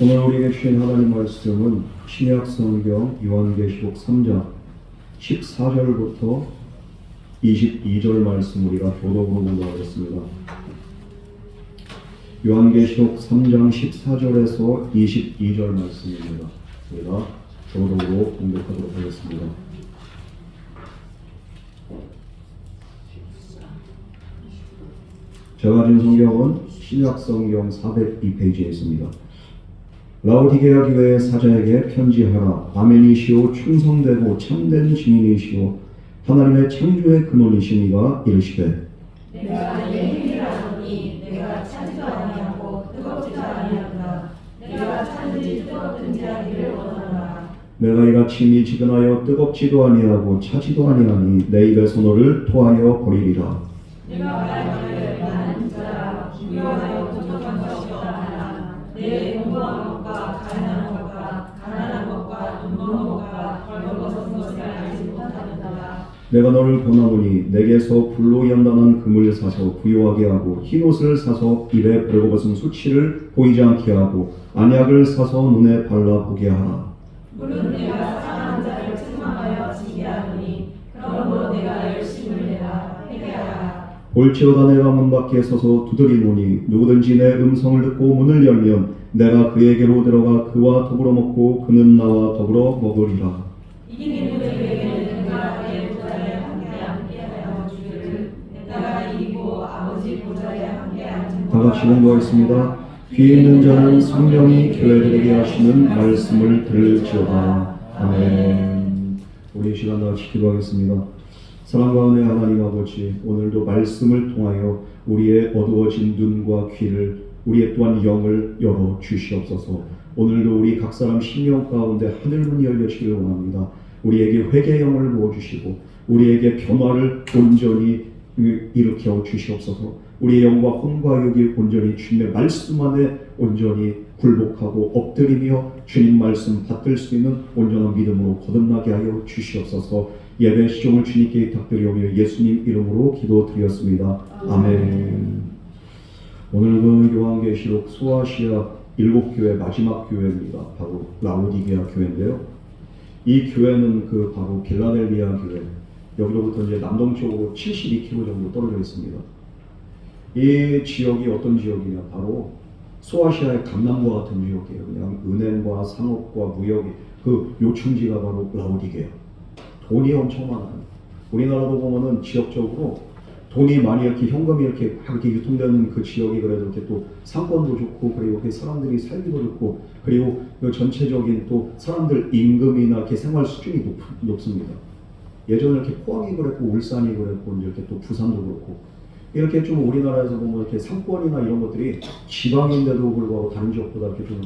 오늘 우리에게 주신 하나님 말씀은 신약 성경 요한계시록 3장 14절부터 22절 말씀 우리가 교독으로 공부하겠습니다. 요한계시록 3장 14절에서 22절 말씀입니다. 우리가 교독으로 공독하도록 하겠습니다. 제가 가진 성경은 신약 성경 402페이지에 있습니다. 라오디게아 교회의 사자에게 편지하라. 아멘이시오 충성되고 참된 증인이시오 하나님의 창조의 근원이시니가 이르시되 내가 내 행위라더니 내가 차지도 아니하고 뜨겁지도 아니하다. 내가 차든지 뜨겁든지 하기를 원하노라. 내가 이같이 미지근하여 뜨겁지도 아니하고 차지도 아니하니 내 입에서 너를 토하여 버리리라. 내가 말하기를 나는 자라 부유하여 부족한 것이 없나라. 내 공부한 것과 가난한 것과 돈 버는 것과 벌거벗은 것을 알지 못하는도다. 내가 너를 권하노니 내게서 불로 연단한 금을 사서 부유하게 하고 흰옷을 사서 입에 벌거벗은 수치를 보이지 않게 하고 안약을 사서 눈에 발라보게 하라. 물은 내가 사랑하는 자를 책망하여 지게 하노니 그러므로 내가 열심을 내라 회개하라. 볼지어다 내가 문 밖에 서서 두드리노니 누구든지 내 음성을 듣고 문을 열면 내가 그에게로 들어가 그와 더불어 먹고 그는 나와 더불어 먹으리라. 이기는 자에게는 내가 내 보좌에 함께 하여 주기를 내가 이기고 아버지 보좌에 함께 앉은 다 같이 공부하겠습니다. 귀에 있는 자는 성령이 교회들에게 하시는 말씀을 들을지어다. 아멘. 우리 시간 다 같이 기도하겠습니다. 사랑과 은혜 하나님 아버지, 오늘도 말씀을 통하여 우리의 어두워진 눈과 귀를, 우리의 또한 영을 열어 주시옵소서. 오늘도 우리 각 사람 심령 가운데 하늘문이 열려지기를 원합니다. 우리에게 회개 영을 부어주시고 우리에게 변화를 온전히 일으켜 주시옵소서. 우리의 영과 혼과 육이 온전히 주님의 말씀 안에 온전히 굴복하고 엎드리며 주님 말씀 받들 수 있는 온전한 믿음으로 거듭나게 하여 주시옵소서. 예배 시종을 주님께 부탁드리오며 예수님 이름으로 기도드렸습니다. 아멘. 오늘 그 요한계시록 소아시아 7교회 마지막 교회입니다. 바로 라오디게아 교회인데요. 이 교회는 그 바로 빌라델비아 교회, 여기로부터 이제 남동쪽으로 72km 정도 떨어져 있습니다. 이 지역이 어떤 지역이냐, 바로 소아시아의 강남과 같은 지역이에요. 그냥 은행과 상업과 무역이 그 요충지가 바로 라오디게아. 돈이 엄청 많아요. 우리나라도 보면은 지역적으로 돈이 많이 이렇게 현금이 이렇게 유통되는 그 지역이 그래도 이렇게 또 상권도 좋고, 그리고 이렇게 사람들이 살기도 좋고, 그리고 그 전체적인 또 사람들 임금이나 이렇게 생활 수준이 높습니다. 예전에 이렇게 포항이 그랬고, 울산이 그랬고, 이제 이렇게 또 부산도 그렇고, 이렇게 좀 우리나라에서 보면 이렇게 상권이나 이런 것들이 지방인데도 불구하고 다른 지역보다 이렇게 좀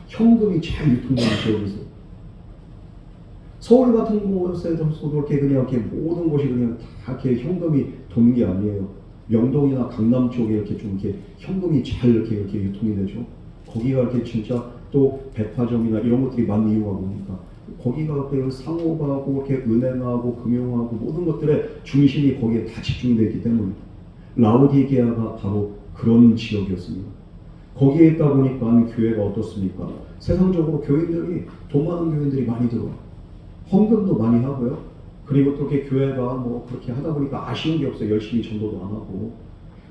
현금이 잘 유통되는 지역이 있어요. 서울 같은 곳에서도 이렇게 그냥 이렇게 모든 곳이 그냥 다 이렇게 현금이 도는 게 아니에요. 명동이나 강남 쪽에 이렇게 좀 이렇게 현금이 잘 이렇게 유통이 되죠. 거기가 이렇게 진짜 또 백화점이나 이런 것들이 많은 이유가 뭡니까? 거기가 상업하고 이렇게 은행하고 금융하고 모든 것들의 중심이 거기에 다 집중되어 있기 때문에 라오디게아가 바로 그런 지역이었습니다. 거기에 있다 보니까 교회가 어떻습니까? 세상적으로 교인들이, 돈 많은 교인들이 많이 들어와요. 헌금도 많이 하고요. 그리고 또 이렇게 교회가 뭐 그렇게 하다 보니까 아쉬운 게 없어요. 열심히 전도도 안 하고.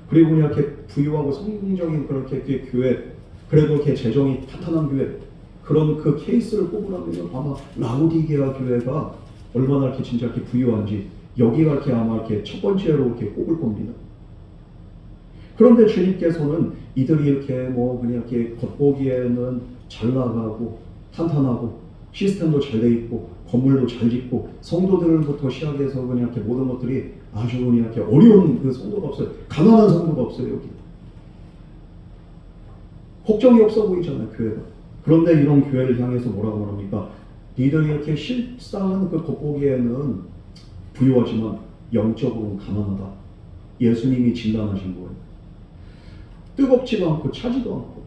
그리고 그냥 이렇게 부유하고 성공적인 그렇게 교회, 그래도 이렇게 재정이 탄탄한 교회, 그런 그 케이스를 꼽으라면 아마 라오디게아 교회가 얼마나 이렇게 진짜 이렇게 부유한지 여기가 이렇게 아마 이렇게 첫 번째로 이렇게 꼽을 겁니다. 그런데 주님께서는 이들이 이렇게 뭐 그냥 이렇게 겉보기에는 잘 나가고 탄탄하고 시스템도 잘 돼 있고 건물도 잘 짓고 성도들부터 시작해서 그냥 이렇게 모든 것들이 아주 그냥 이렇게 어려운 그 성도가 없어요. 가난한 성도가 없어요. 여기 걱정이 없어 보이잖아요, 교회가. 그런데 이런 교회를 향해서 뭐라고 합니까? 니들이 이렇게 실상은 그 겉보기에는 부유하지만 영적으로는 가난하다. 예수님이 진단하신 거예요. 뜨겁지도 않고 차지도 않고,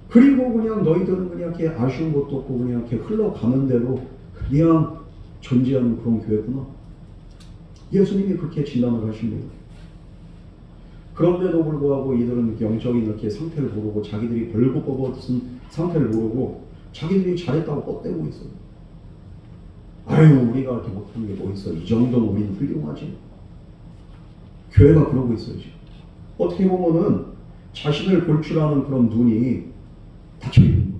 그리고 그냥 너희들은 그냥 이렇게 아쉬운 것도 없고 그냥 이렇게 흘러가는 대로 그냥 존재하는 그런 교회구나. 예수님이 그렇게 진단을 하십니다. 그런데도 불구하고 이들은 영적인 이렇게 상태를 모르고 자기들이 벌거벗은 상태를 모르고 자기들이 잘했다고 뻗대고 있어요. 아유, 우리가 이렇게 못하는 게 뭐 있어. 이 정도면 우리는 훌륭하지. 교회가 그러고 있어요, 지금. 어떻게 보면은 자신을 볼 줄 아는 그런 눈이 닫혀 있는 거예요.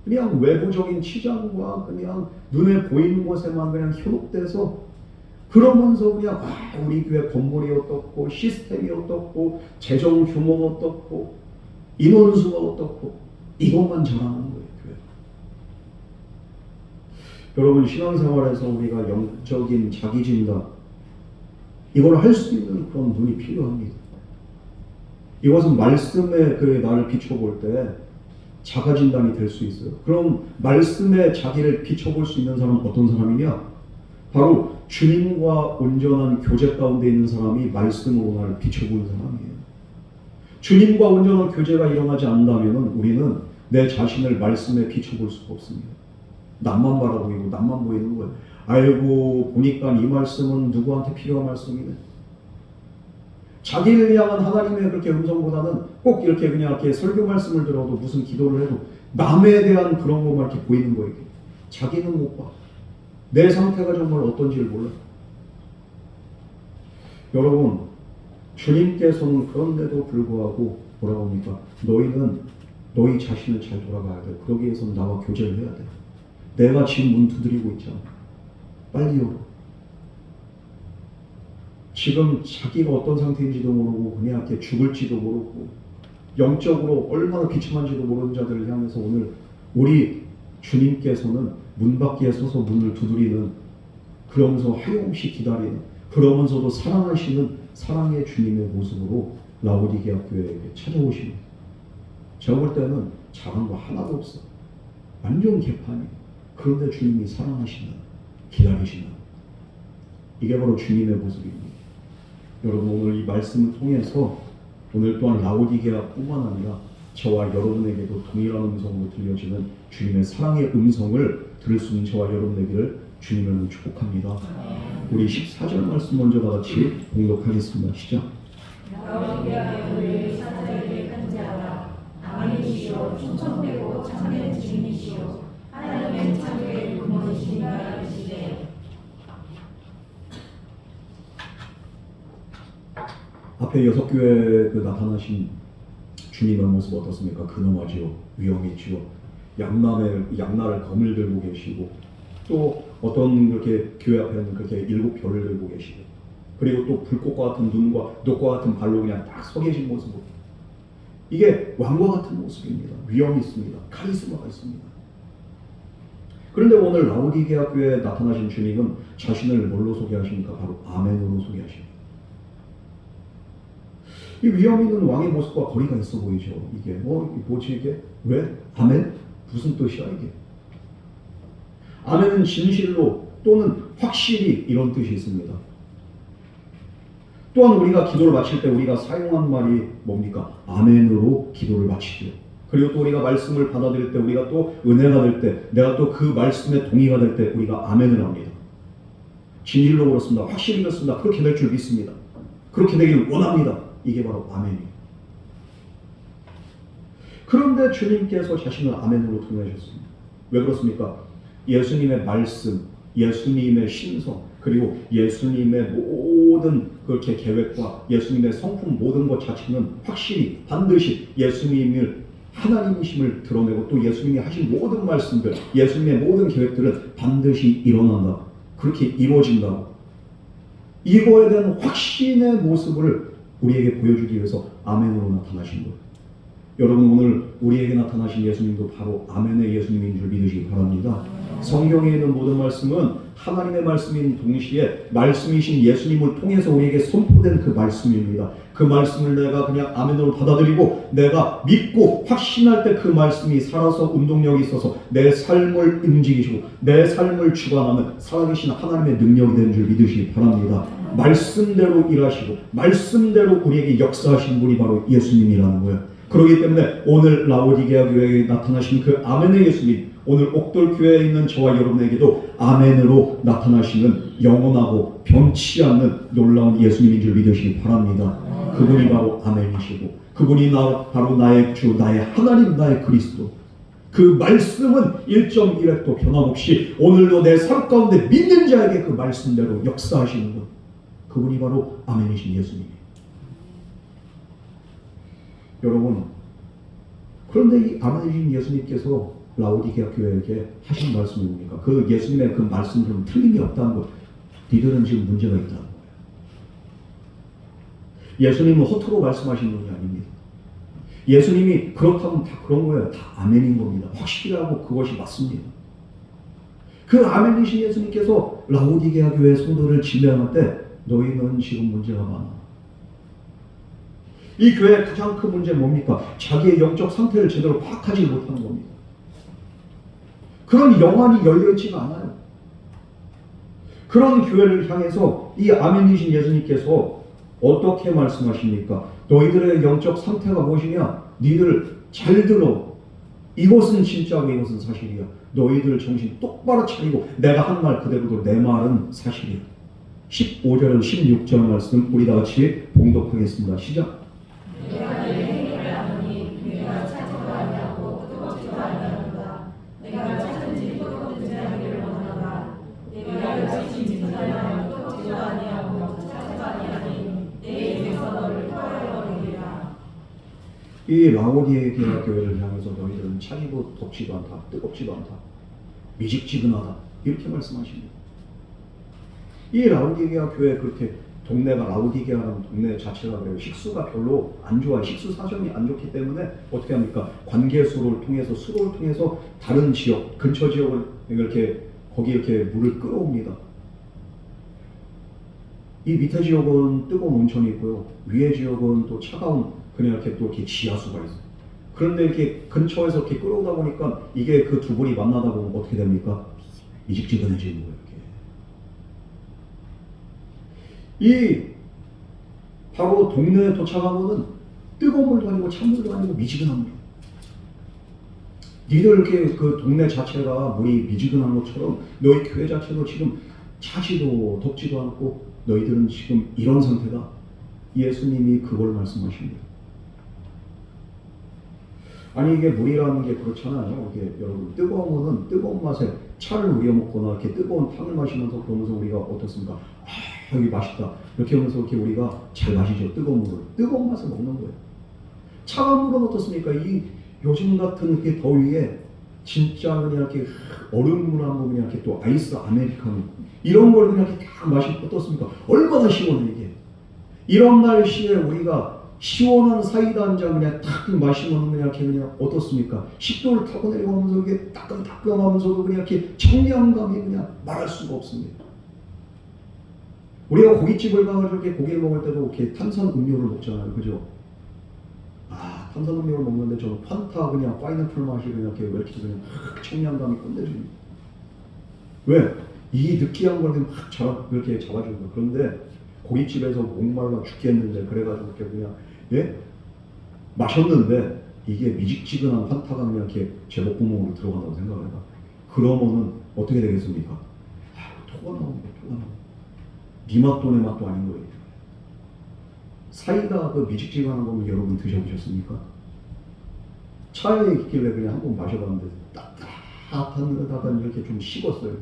그냥 외부적인 치장과 그냥 눈에 보이는 것에만 그냥 현혹돼서 그러면서 그냥 우리 교회 건물이 어떻고 시스템이 어떻고 재정 규모가 어떻고 인원수가 어떻고 이것만 자랑하는 거예요, 교회. 여러분, 신앙생활에서 우리가 영적인 자기 진단 이걸 할 수 있는 그런 눈이 필요합니다. 이것은 말씀에 그 나를 비춰볼 때 자가 진단이 될 수 있어요. 그럼 말씀에 자기를 비춰볼 수 있는 사람은 어떤 사람이냐? 바로 주님과 온전한 교제 가운데 있는 사람이 말씀으로 나를 비춰보는 사람이에요. 주님과 온전한 교제가 일어나지 않는다면 우리는 내 자신을 말씀에 비춰볼 수가 없습니다. 남만 바라보이고 남만 보이는 거예요. 아이고, 보니까 이 말씀은 누구한테 필요한 말씀이네. 자기를 향한 하나님의 그렇게 음성보다는 꼭 이렇게 그냥 이렇게 설교 말씀을 들어도 무슨 기도를 해도 남에 대한 그런 것만 이렇게 보이는 거예요. 자기는 못 봐. 내 상태가 정말 어떤지를 몰라. 여러분, 주님께서는 그런데도 불구하고 뭐라고 합니까? 너희는 너희 자신을 잘 돌아가야 돼. 그러기 위해서는 나와 교제를 해야 돼. 내가 지금 문 두드리고 있잖아. 빨리 열어. 지금 자기가 어떤 상태인지도 모르고 그냥 이렇게 죽을지도 모르고 영적으로 얼마나 비참한지도 모르는 자들을 향해서 오늘 우리 주님께서는 문 밖에 서서 문을 두드리는, 그러면서 하염없이 기다리는, 그러면서도 사랑하시는 사랑의 주님의 모습으로 라오디게아 교회에 찾아오십니다. 제가 볼 때는 잘한 거 하나도 없어. 완전 개판이에요. 그런데 주님이 사랑하시는, 기다리시는, 이게 바로 주님의 모습입니다. 여러분, 오늘 이 말씀을 통해서 오늘 또한 라오디게아뿐만 아니라 저와 여러분에게도 동일한 음성으로 들려지는 주님의 사랑의 음성을 들을 수 있는 저와 여러분에게를 주님을 축복합니다. 우리 14절 말씀 먼저 다 같이 봉독하겠습니다. 시작. 라오디게아 교회의 사자에게 편지하라. 아멘이시오. 충천되고 참된 주님이시오. 하나님의 창조의 근원이시니가 이르시되. 앞에 6교회에 그 나타나신 주님의 모습 어떻습니까? 근엄하지요, 위엄있지요. 양날을 검을 들고 계시고, 또 어떤 그렇게 교회 앞에는 그렇게 7별을 들고 계시고, 그리고 또 불꽃과 같은 눈과 녹과 같은 발로 그냥 딱 서 계신 모습, 이게 왕과 같은 모습입니다. 위엄이 있습니다. 카리스마가 있습니다. 그런데 오늘 라오디게아 교회에 나타나신 주님은 자신을 뭘로 소개하십니까? 바로 아멘으로 소개하십니다. 이 위엄 있는 왕의 모습과 거리가 있어 보이죠. 이게 뭐지 이게? 왜? 아멘? 무슨 뜻이야 이게? 아멘은 진실로 또는 확실히 이런 뜻이 있습니다. 또한 우리가 기도를 마칠 때 우리가 사용한 말이 뭡니까? 아멘으로 기도를 마치죠. 그리고 또 우리가 말씀을 받아들일 때, 우리가 또 은혜가 될 때, 내가 또 그 말씀에 동의가 될 때 우리가 아멘을 합니다. 진실로 그렇습니다. 확실히 그렇습니다. 그렇게 될 줄 믿습니다. 그렇게 되길 원합니다. 이게 바로 아멘이에요. 그런데 주님께서 자신을 아멘으로 통하셨습니다. 왜 그렇습니까? 예수님의 말씀, 예수님의 신성, 그리고 예수님의 모든 그렇게 계획과 예수님의 성품 모든 것 자체는 확실히 반드시 예수님을 하나님이심을 드러내고, 또 예수님이 하신 모든 말씀들, 예수님의 모든 계획들은 반드시 일어난다. 그렇게 이루어진다고. 이거에 대한 확신의 모습을 우리에게 보여주기 위해서 아멘으로 나타나신 거예요. 여러분, 오늘 우리에게 나타나신 예수님도 바로 아멘의 예수님인 줄 믿으시기 바랍니다. 성경에 있는 모든 말씀은 하나님의 말씀인 동시에 말씀이신 예수님을 통해서 우리에게 선포된 그 말씀입니다. 그 말씀을 내가 그냥 아멘으로 받아들이고 내가 믿고 확신할 때 그 말씀이 살아서 운동력이 있어서 내 삶을 움직이시고 내 삶을 주관하는 살아계신 하나님의 능력이 되는 줄 믿으시기 바랍니다. 말씀대로 일하시고 말씀대로 우리에게 역사하신 분이 바로 예수님이라는 거예요. 그렇기 때문에 오늘 라오디게아 교회에 나타나신 그 아멘의 예수님, 오늘 옥돌 교회에 있는 저와 여러분에게도 아멘으로 나타나시는 영원하고 변치 않는 놀라운 예수님인 줄 믿으시기 바랍니다. 그분이 바로 아멘이시고 그분이 바로 나의 주, 나의 하나님, 나의 그리스도. 그 말씀은 1.1획도 변함없이 오늘도 내 삶 가운데 믿는 자에게 그 말씀대로 역사하시는 분, 그분이 바로 아멘이신 예수님이에요. 여러분, 그런데 이 아멘이신 예수님께서 라오디게아 교회에게 하신 말씀이 뭡니까? 그 예수님의 그 말씀들은 틀림이 없다는 것. 니들은 지금 문제가 있다는 거예요. 예수님은 허투루 말씀하신 분이 아닙니다. 예수님이 그렇다면 다 그런 거예요. 다 아멘인 겁니다. 확실하고 그것이 맞습니다. 그 아멘이신 예수님께서 라오디게아 교회 성도를 진명할 때 너희는 지금 문제가 많아. 이 교회의 가장 큰 문제는 뭡니까? 자기의 영적 상태를 제대로 파악하지 못하는 겁니다. 그런 영안이 열려있지가 않아요. 그런 교회를 향해서 이 아멘이신 예수님께서 어떻게 말씀하십니까? 너희들의 영적 상태가 무엇이냐? 니들 잘 들어. 이것은 진짜고 이것은 사실이야. 너희들 정신 똑바로 차리고 내가 한 말 그대로도 내 말은 사실이야. 15절에서 16절 말씀 우리 다 같이 봉독하겠습니다. 시작. 내가 내 행위를 아노니 내가 찾지도 아니하고 뜨겁지도 아니하노라. 내가 찾은지 뜨겁든지 하기를 원하노라. 내가 열심히 진전하여 뜨겁지도 아니하고 찾지도 아니하니 내 입에서 너를 토하여버리리라. 이 라오디게아 교회를 향해서 너희들은 차지도 덥지도 않다, 뜨겁지도 않다, 미직지근하다, 이렇게 말씀하십니다. 이 라오디게아 교회, 그렇게 동네가 라오디게아라는 동네 자체가 그래요. 식수가 별로 안 좋아요. 식수 사정이 안 좋기 때문에 어떻게 합니까? 관계수로를 통해서, 수로를 통해서 다른 지역, 근처 지역을 이렇게 거기 이렇게 물을 끌어옵니다. 이 밑에 지역은 뜨거운 온천이 있고요. 위에 지역은 또 차가운 그냥 이렇게 또 이렇게 지하수가 있어요. 그런데 이렇게 근처에서 이렇게 끌어오다 보니까 이게 그 두 분이 만나다 보면 어떻게 됩니까? 미직지근해지는 거예요. 이 바로 동네에 도착하면은 뜨거운 물도 아니고 찬물도 아니고 미지근한 물. 니들 이렇게 그 동네 자체가 물이 미지근한 것처럼 너희 교회 자체도 지금 차지도 덥지도 않고 너희들은 지금 이런 상태다. 예수님이 그걸 말씀하십니다. 아니 이게 물이라는 게 그렇잖아요. 이게 여러분 뜨거우면은 뜨거운 맛에 차를 우려 먹거나 이렇게 뜨거운 탕을 마시면서 그러면서 우리가 어떻습니까? 아, 여기 맛있다. 이렇게 하면서 이렇게 우리가 잘 마시죠. 뜨거운 물을. 뜨거운 맛을 먹는 거예요. 차가운 물은 어떻습니까? 이 요즘 같은 이렇게 더위에 진짜 그냥 이렇게 얼음물 한 번 그냥 이렇게 또 아이스 아메리카노 이런 걸 그냥 이렇게 다 마시면 어떻습니까? 얼마나 시원해 이게. 이런 날씨에 우리가 시원한 사이다 한 잔 그냥 탁 마시면 그냥 이렇게 그냥 어떻습니까? 식도를 타고 내려가면서 이게 따끔따끔하면서도 그냥 이렇게 청량감이 그냥 말할 수가 없습니다. 우리가 고깃집을 가가지고 이렇게 고기를 먹을 때도 이렇게 탄산 음료를 먹잖아요, 그죠? 아, 탄산 음료를 먹는데 저는 판타 그냥 파인애플 맛이 그냥 이렇게 왜 이렇게 그냥 청량감이 끝내줍니다. 왜? 이 느끼한 걸 막 이렇게 잡아주는 거예요. 그런데 고깃집에서 목말라 죽겠는데 그래가지고 이렇게 그냥 예? 마셨는데 이게 미직지근한 판타가 그냥 이렇게 제 목구멍으로 들어간다고 생각을 해봐. 그러면은 어떻게 되겠습니까? 아, 토가 나옵니다. 토가 나옵니다. 니 맛도 내 맛도 아닌 거예요. 사이다 그 미직지근한 거면 여러분 드셔보셨습니까? 차에 있길래 그냥 한 번 마셔봤는데 따뜻한 데다가 이렇게 좀 식었어요.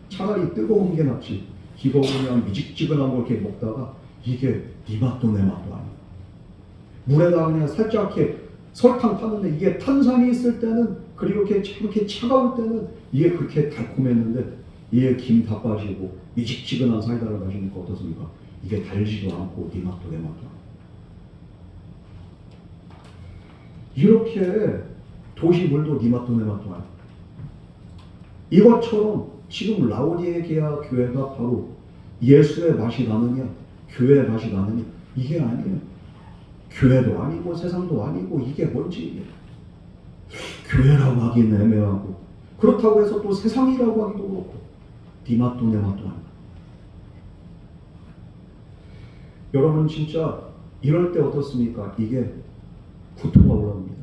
차라리 뜨거운 게 낫지. 이거 그냥 미직지근한 거 이렇게 먹다가 이게 니 맛도 내 맛도 아니야. 물에다가 그냥 살짝 이렇게 설탕 타는데 이게 탄산이 있을 때는 그리고 이렇게 차가울 때는 이게 그렇게 달콤했는데 이게 김 다 빠지고 미직지근한 사이다를 마시니까 어떻습니까? 이게 달지도 않고 니 맛도 내 맛도 아니야. 이렇게 도시물도 니 맛도 내 맛도 아니야. 이것처럼 지금 라오디게아 교회가 바로 예수의 맛이 나느냐, 교회의 맛이 나느냐, 이게 아니에요. 교회도 아니고 세상도 아니고 이게 뭔지 이게. 교회라고 하기는 애매하고 그렇다고 해서 또 세상이라고 하기도 그렇고 네 맛도 내 맛도 아니고. 여러분 진짜 이럴 때 어떻습니까? 이게 구토가 올라옵니다.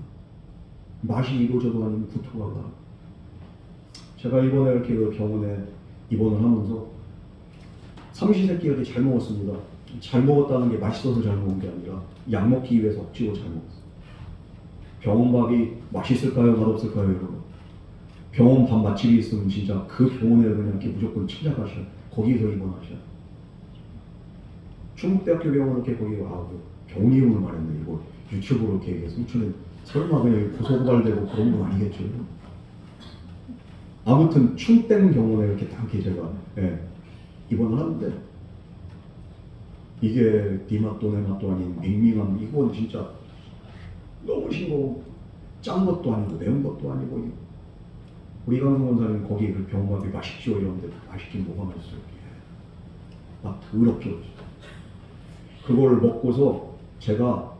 맛이 이도저도 아닌 구토가 올라옵니다. 제가 이번에 이렇게 그 병원에 입원을 하면서 삼시세끼 이렇게 잘 먹었습니다. 잘 먹었다는 게 맛있어서 잘 먹은 게 아니라 약 먹기 위해서 억지로 잘 먹었어요. 병원 밥이 맛있을까요? 맛없을까요? 여러분? 병원 밥 맛집이 있으면 진짜 그 병원에 그냥 이렇게 무조건 찾아가셔. 거기서 입원하셔. 충북대학교 병원 이렇게 거기 병원 이름을 말했네. 이거 유튜브로 이렇게 얘기해서 설마 그냥 고소고발되고 그런 건 아니겠죠. 아무튼 충땡병원에 이렇게 딱 이렇게 제가 입원을 하는데 이게 네 맛도 내 맛도 아닌 밍밍한 이건 진짜 너무 싱거워. 짠 것도 아니고 매운 것도 아니고 우리 강성 원사님 거기 그 병밥이 맛있죠 이러는데 맛있긴 뭐가 맛있어요. 막 더럽죠. 그걸 먹고서 제가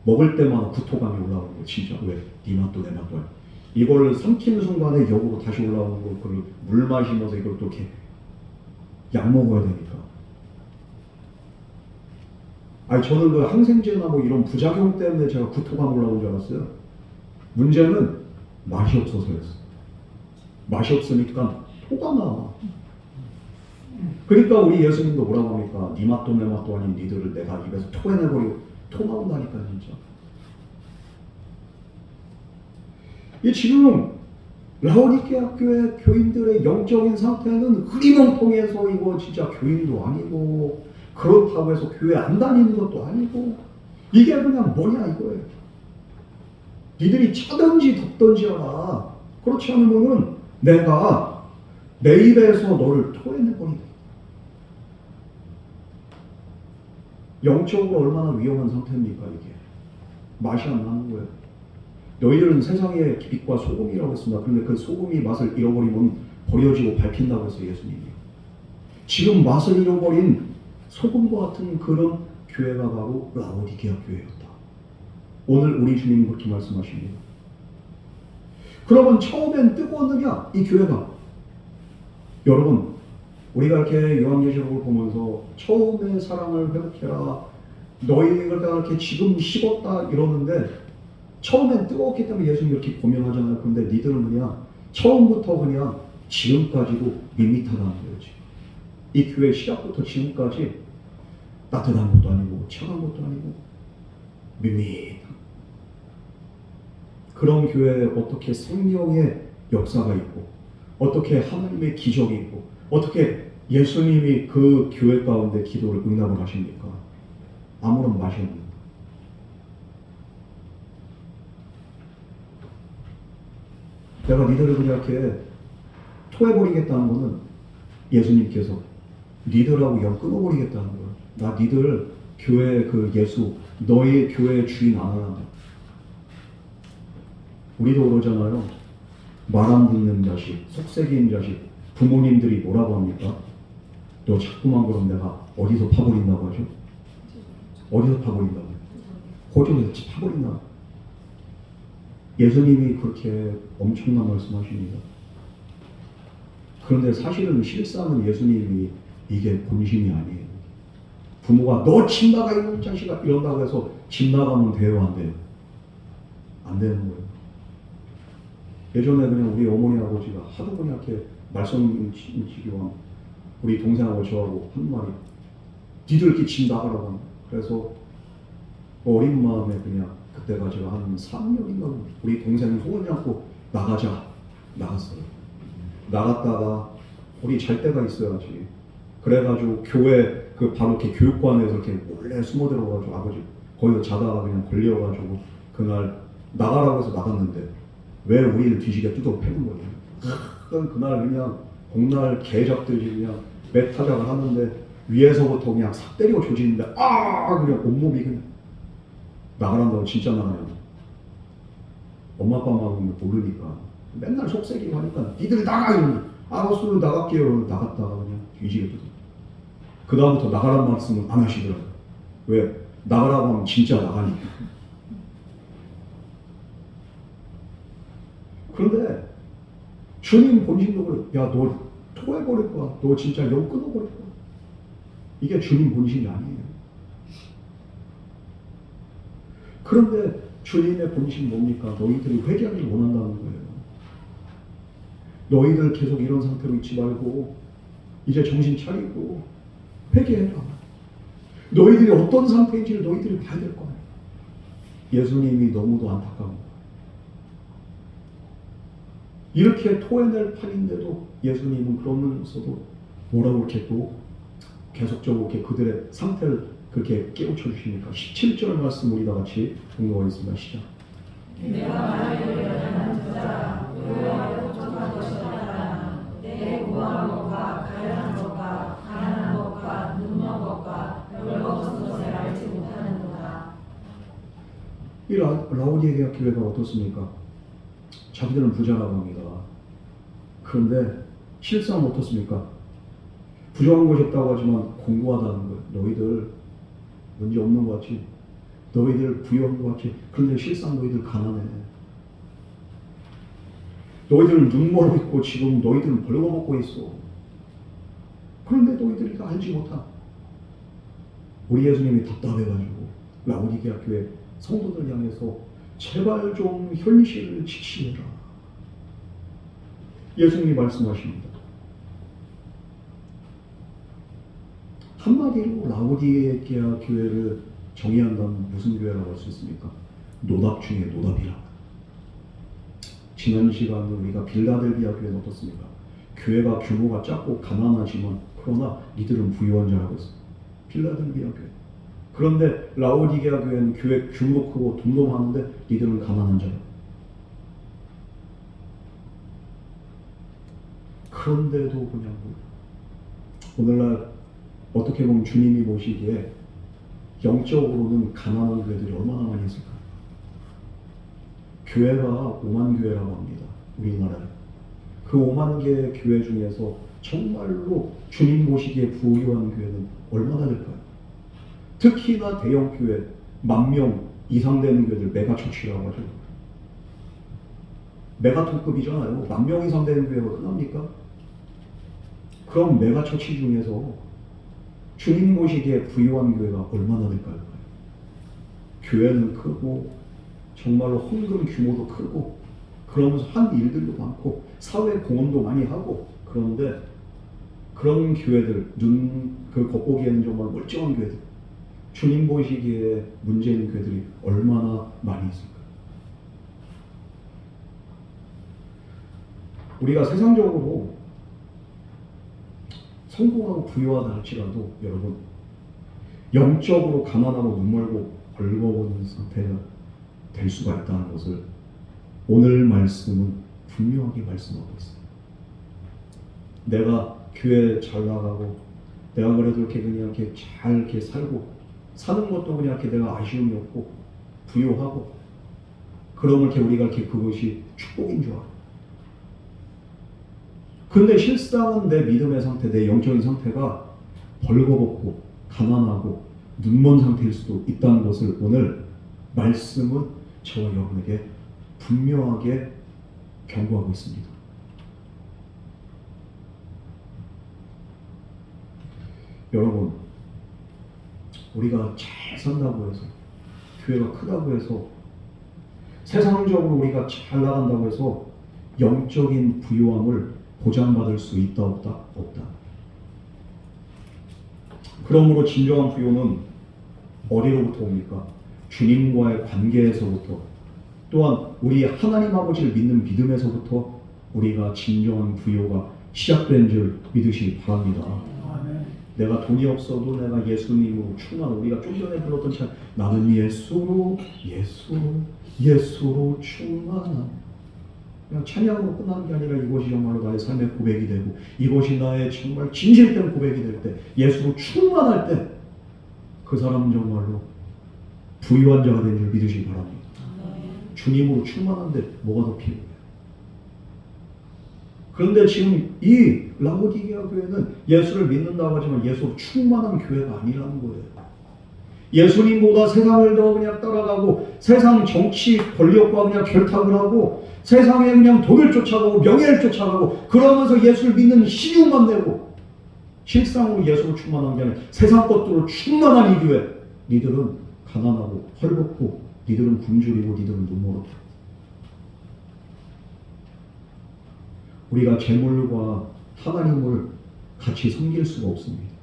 먹을 때마다 구토감이 올라오는 거예요. 진짜 왜? 네 맛도 내 맛도 아니고 이걸 삼키는 순간에 역으로 다시 올라오는 거 그걸 물 마시면서 이걸 또 이렇게 약 먹어야 되니까. 아니 저는 그 항생제나 뭐 이런 부작용 때문에 제가 구토감 올라온 줄 알았어요. 문제는 맛이 없어서였어. 맛이 없으니까 토가 나. 그러니까 우리 예수님도 뭐라고 합니까? 네 맛도 내 맛도 아닌 니들을 내가 입에서 토해내버리고 토 나온다니까 진짜. 이 지금 라오디게아 교회 교인들의 영적인 상태는 흐리멍텅해서 이거 진짜 교인도 아니고 그렇다고 해서 교회 안 다니는 것도 아니고 이게 그냥 뭐냐 이거예요. 니들이 차든지 덥든지 하라. 그렇지 않으면은 내가 내 입에서 너를 토해내버린다. 영적으로 얼마나 위험한 상태입니까 이게. 맛이 안 나는 거예요. 너희들은 세상의 빛과 소금이라고 했습니다. 그런데 그 소금이 맛을 잃어버리면 버려지고 밟힌다고 했어요 예수님이. 지금 맛을 잃어버린 소금과 같은 그런 교회가 바로 라오디게아 교회였다. 오늘 우리 주님은 그렇게 말씀하십니다. 그러면 처음엔 뜨거웠느냐 이 교회가? 여러분 우리가 이렇게 요한계시록을 보면서 처음에 사랑을 회복해라 너희가 이렇게 지금 식었다 이러는데 처음엔 뜨거웠기 때문에 예수님이 이렇게 고명하잖아요. 그런데 니들은 그냥 처음부터 그냥 지금까지도 밋밋하다는 거예요. 이 교회 시작부터 지금까지 따뜻한 것도 아니고 차가운 것도 아니고 밋밋한 그런 교회에 어떻게 생명의 역사가 있고 어떻게 하나님의 기적이 있고 어떻게 예수님이 그 교회 가운데 기도를 응답을 하십니까? 아무런 맛이 없는 내가 니들을 그냥 이렇게 토해버리겠다는 거는 예수님께서 니들하고 영 끊어버리겠다는 거야. 나 니들 교회 그 예수 너희 교회 주인 안 하란다. 우리도 그러잖아요. 말 안 듣는 자식, 속색인 자식 부모님들이 뭐라고 합니까? 너 자꾸만 그럼 내가 어디서 파버린다고 하죠? 어디서 파버린다고? 호주에서 파버린다. 예수님이 그렇게 엄청난 말씀하십니다. 그런데 사실은 실상은 예수님이 이게 본심이 아니에요. 부모가 너 집 나가 이런 자식아 이런다고 해서 집 나가면 돼요 안 돼요? 안 되는 거예요. 예전에 그냥 우리 어머니 아버지가 하도 그냥 이렇게 말썽치기와 우리 동생하고 저하고 한 말이 니들 이렇게 집 나가라고 하는 그래서 어린 마음에 그냥 그때가 제가 한 3년인가 우리 동생 손을 잡고 나가자 나갔어요. 나갔다가 우리 잘 때가 있어야지. 그래가지고 교회 그 바로 이렇게 교육관에서 이렇게 몰래 숨어 들어가지고 아버지 거기서 자다가 그냥 걸려가지고 그날 나가라고 해서 나갔는데 왜 우리를 뒤지게 뜯어 패는 거예요. 그날 그냥 복날 개 잡듯이 그냥 맷타작을 하는데 위에서부터 그냥 싹 때리고 조지는데 그냥 온몸이 그냥 나가란다고 진짜 나가요. 엄마 아빠만 모르니까 맨날 속색이고 하니까 니들 나가 이러면 알았어요 나갈게요. 나갔다가 그냥 뒤지게 뜯어. 그 다음부터 나가란 말씀은 안 하시더라고요. 왜? 나가라고 하면 진짜 나가니까. 그런데 주님 본심도 그래. 야, 너 토해버릴 거야. 너 진짜 영 끊어버릴 거야. 이게 주님 본심이 아니에요. 그런데 주님의 본심 뭡니까? 너희들이 회개하길 원한다는 거예요. 너희들 계속 이런 상태로 있지 말고 이제 정신 차리고 회개해라. 너희들이 어떤 상태인지를 너희들이 봐야 될 거예요. 예수님이 너무도 안타까운 거예요. 이렇게 토해낼 판인데도 예수님은 그러면서도 뭐라고 이렇게 또 계속적으로 이렇게 그들의 상태를 그렇게 깨우쳐 주십니까? 17절 말씀 우리 다 같이 공부하겠습니다. 시작. 내가 말하기를 하는 자가 의로하고 족한 것이라. 내 구한 것과 가련한 것과 가난한 것과 눈먼 것과 별것없는 것을 알지 못하는도다. 이 라오디게아 교회가 어떻습니까? 자기들은 부자라고 합니다. 그런데 실상은 어떻습니까? 부정한 것이 없다고 하지만 공고하다는 거예요. 너희들 문제 없는 것 같지? 너희들 부유한 것 같지? 그런데 실상 너희들 가난해. 너희들은 눈멀어 있고 지금 너희들은 벌거벗고 있어. 그런데 너희들이 다 알지 못한. 우리 예수님이 답답해가지고 라오디게아 교회 성도들 향해서 제발 좀 현실을 지키라. 예수님이 말씀하십니다. 한마디로 라오디게아 교회를 정의한다면 무슨 교회라고 할 수 있습니까? 노답 중에 노답이라. 지난 시간에 우리가 빌라델비아 교회는 어떻습니까? 교회가 규모가 작고 가난하지만 그러나 이들은 부유한 자라고 했어요. 빌라델비아 교회. 그런데 라오디게아 교회는 교회 규모 크고 돈도 많은데 이들은 가난한 자예요. 그런데도 그냥 오늘날 어떻게 보면 주님이 보시기에 영적으로는 가난한 교회들이 얼마나 많이 있을까요? 교회가 5만 교회라고 합니다. 우리나라에. 그 5만 개의 교회 중에서 정말로 주님 보시기에 부유한 교회는 얼마나 될까요? 특히나 대형 교회, 10,000명 이상 되는 교회들 메가처치라고 하죠. 메가톤급이잖아요. 10,000명 이상 되는 교회가 흔합니까? 그럼 메가처치 중에서 주님 보시기에 부유한 교회가 얼마나 될까요? 교회는 크고 정말로 헌금 규모도 크고 그러면서 한 일들도 많고 사회 공헌도 많이 하고 그런데 그런 교회들 그 겉보기에는 정말 멀쩡한 교회들 주님 보시기에 문제 있는 교회들이 얼마나 많이 있을까요? 우리가 세상적으로 성공하고 부유하다 할지라도 여러분 영적으로 가난하고 눈멀고 벌거벗은 상태가 될 수가 있다는 것을 오늘 말씀은 분명하게 말씀하고 있습니다. 내가 교회 잘 나가고 내가 그래도 이렇게 그냥 이렇게 잘 이렇게 살고 사는 것도 그냥 이렇게 내가 아쉬움이 없고 부유하고 그러면 이렇게 우리가 이렇게 그것이 축복인 줄 알아요. 근데 실상은 내 믿음의 상태, 내 영적인 상태가 벌거벗고 가난하고 눈먼 상태일 수도 있다는 것을 오늘 말씀은 저와 여러분에게 분명하게 경고하고 있습니다. 여러분, 우리가 잘 산다고 해서 교회가 크다고 해서 세상적으로 우리가 잘 나간다고 해서 영적인 부유함을 보장받을 수 있다 없다? 없다. 그러므로 진정한 부유는 어디로부터 옵니까? 주님과의 관계에서부터 또한 우리 하나님 아버지를 믿는 믿음에서부터 우리가 진정한 부유가 시작된 줄 믿으시기 바랍니다. 내가 돈이 없어도 내가 예수님으로 충만한 우리가 좀 전에 불렀던 찬 나는 예수로 충만한 그냥 찬양으로 끝나는 게 아니라 이것이 정말로 나의 삶의 고백이 되고 이것이 나의 정말 진실된 고백이 될 때 예수로 충만할 때 그 사람은 정말로 부유한 자가 된 줄 믿으시기 바랍니다. 주님으로 충만한데 뭐가 더 필요해요? 그런데 지금 이 라오디게아 교회는 예수를 믿는다고 하지만 예수로 충만한 교회가 아니라는 거예요. 예수님보다 세상을 더 그냥 따라가고 세상 정치 권력과 그냥 결탁을 하고 세상에 그냥 돈을 쫓아가고 명예를 쫓아가고 그러면서 예수를 믿는 신용만 내고 실상으로 예수로 충만한 게 아니라 세상 것들로 충만한 이 교회 니들은 가난하고 헐벗고 니들은 굶주리고 니들은 눈물로. 우리가 재물과 하나님을 같이 섬길 수가 없습니다.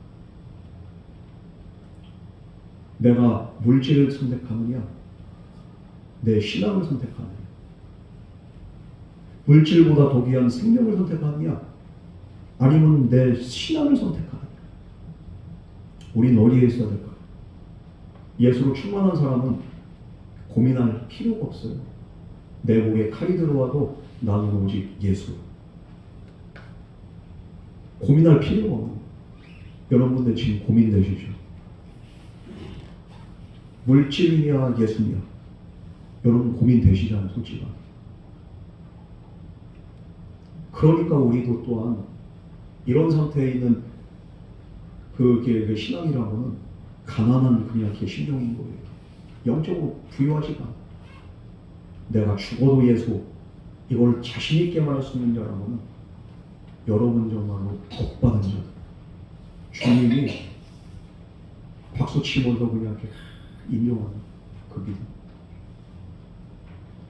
내가 물질을 선택하느냐, 내 신앙을 선택하느냐, 물질보다 더 귀한 생명을 선택하느냐, 아니면 내 신앙을 선택하느냐. 우린 어디에 있어야 될까요? 예수로 충만한 사람은 고민할 필요가 없어요. 내 목에 칼이 들어와도 나는 오직 예수. 고민할 필요가 없는 거예요. 여러분들 지금 고민되시죠? 물질이냐 예수냐? 여러분 고민되시잖아요, 솔직하게. 그러니까 우리도 또한 이런 상태에 있는 그 신앙이라고는 가난한 그냥 심정인 거예요. 영적으로 부유하지가 않아. 내가 죽어도 예수, 이걸 자신 있게 말할 수 있는 자라고는 여러분 정말로 복받은 자. 주님이 박수 치면서 그냥 이렇게 인정하는 그 믿음.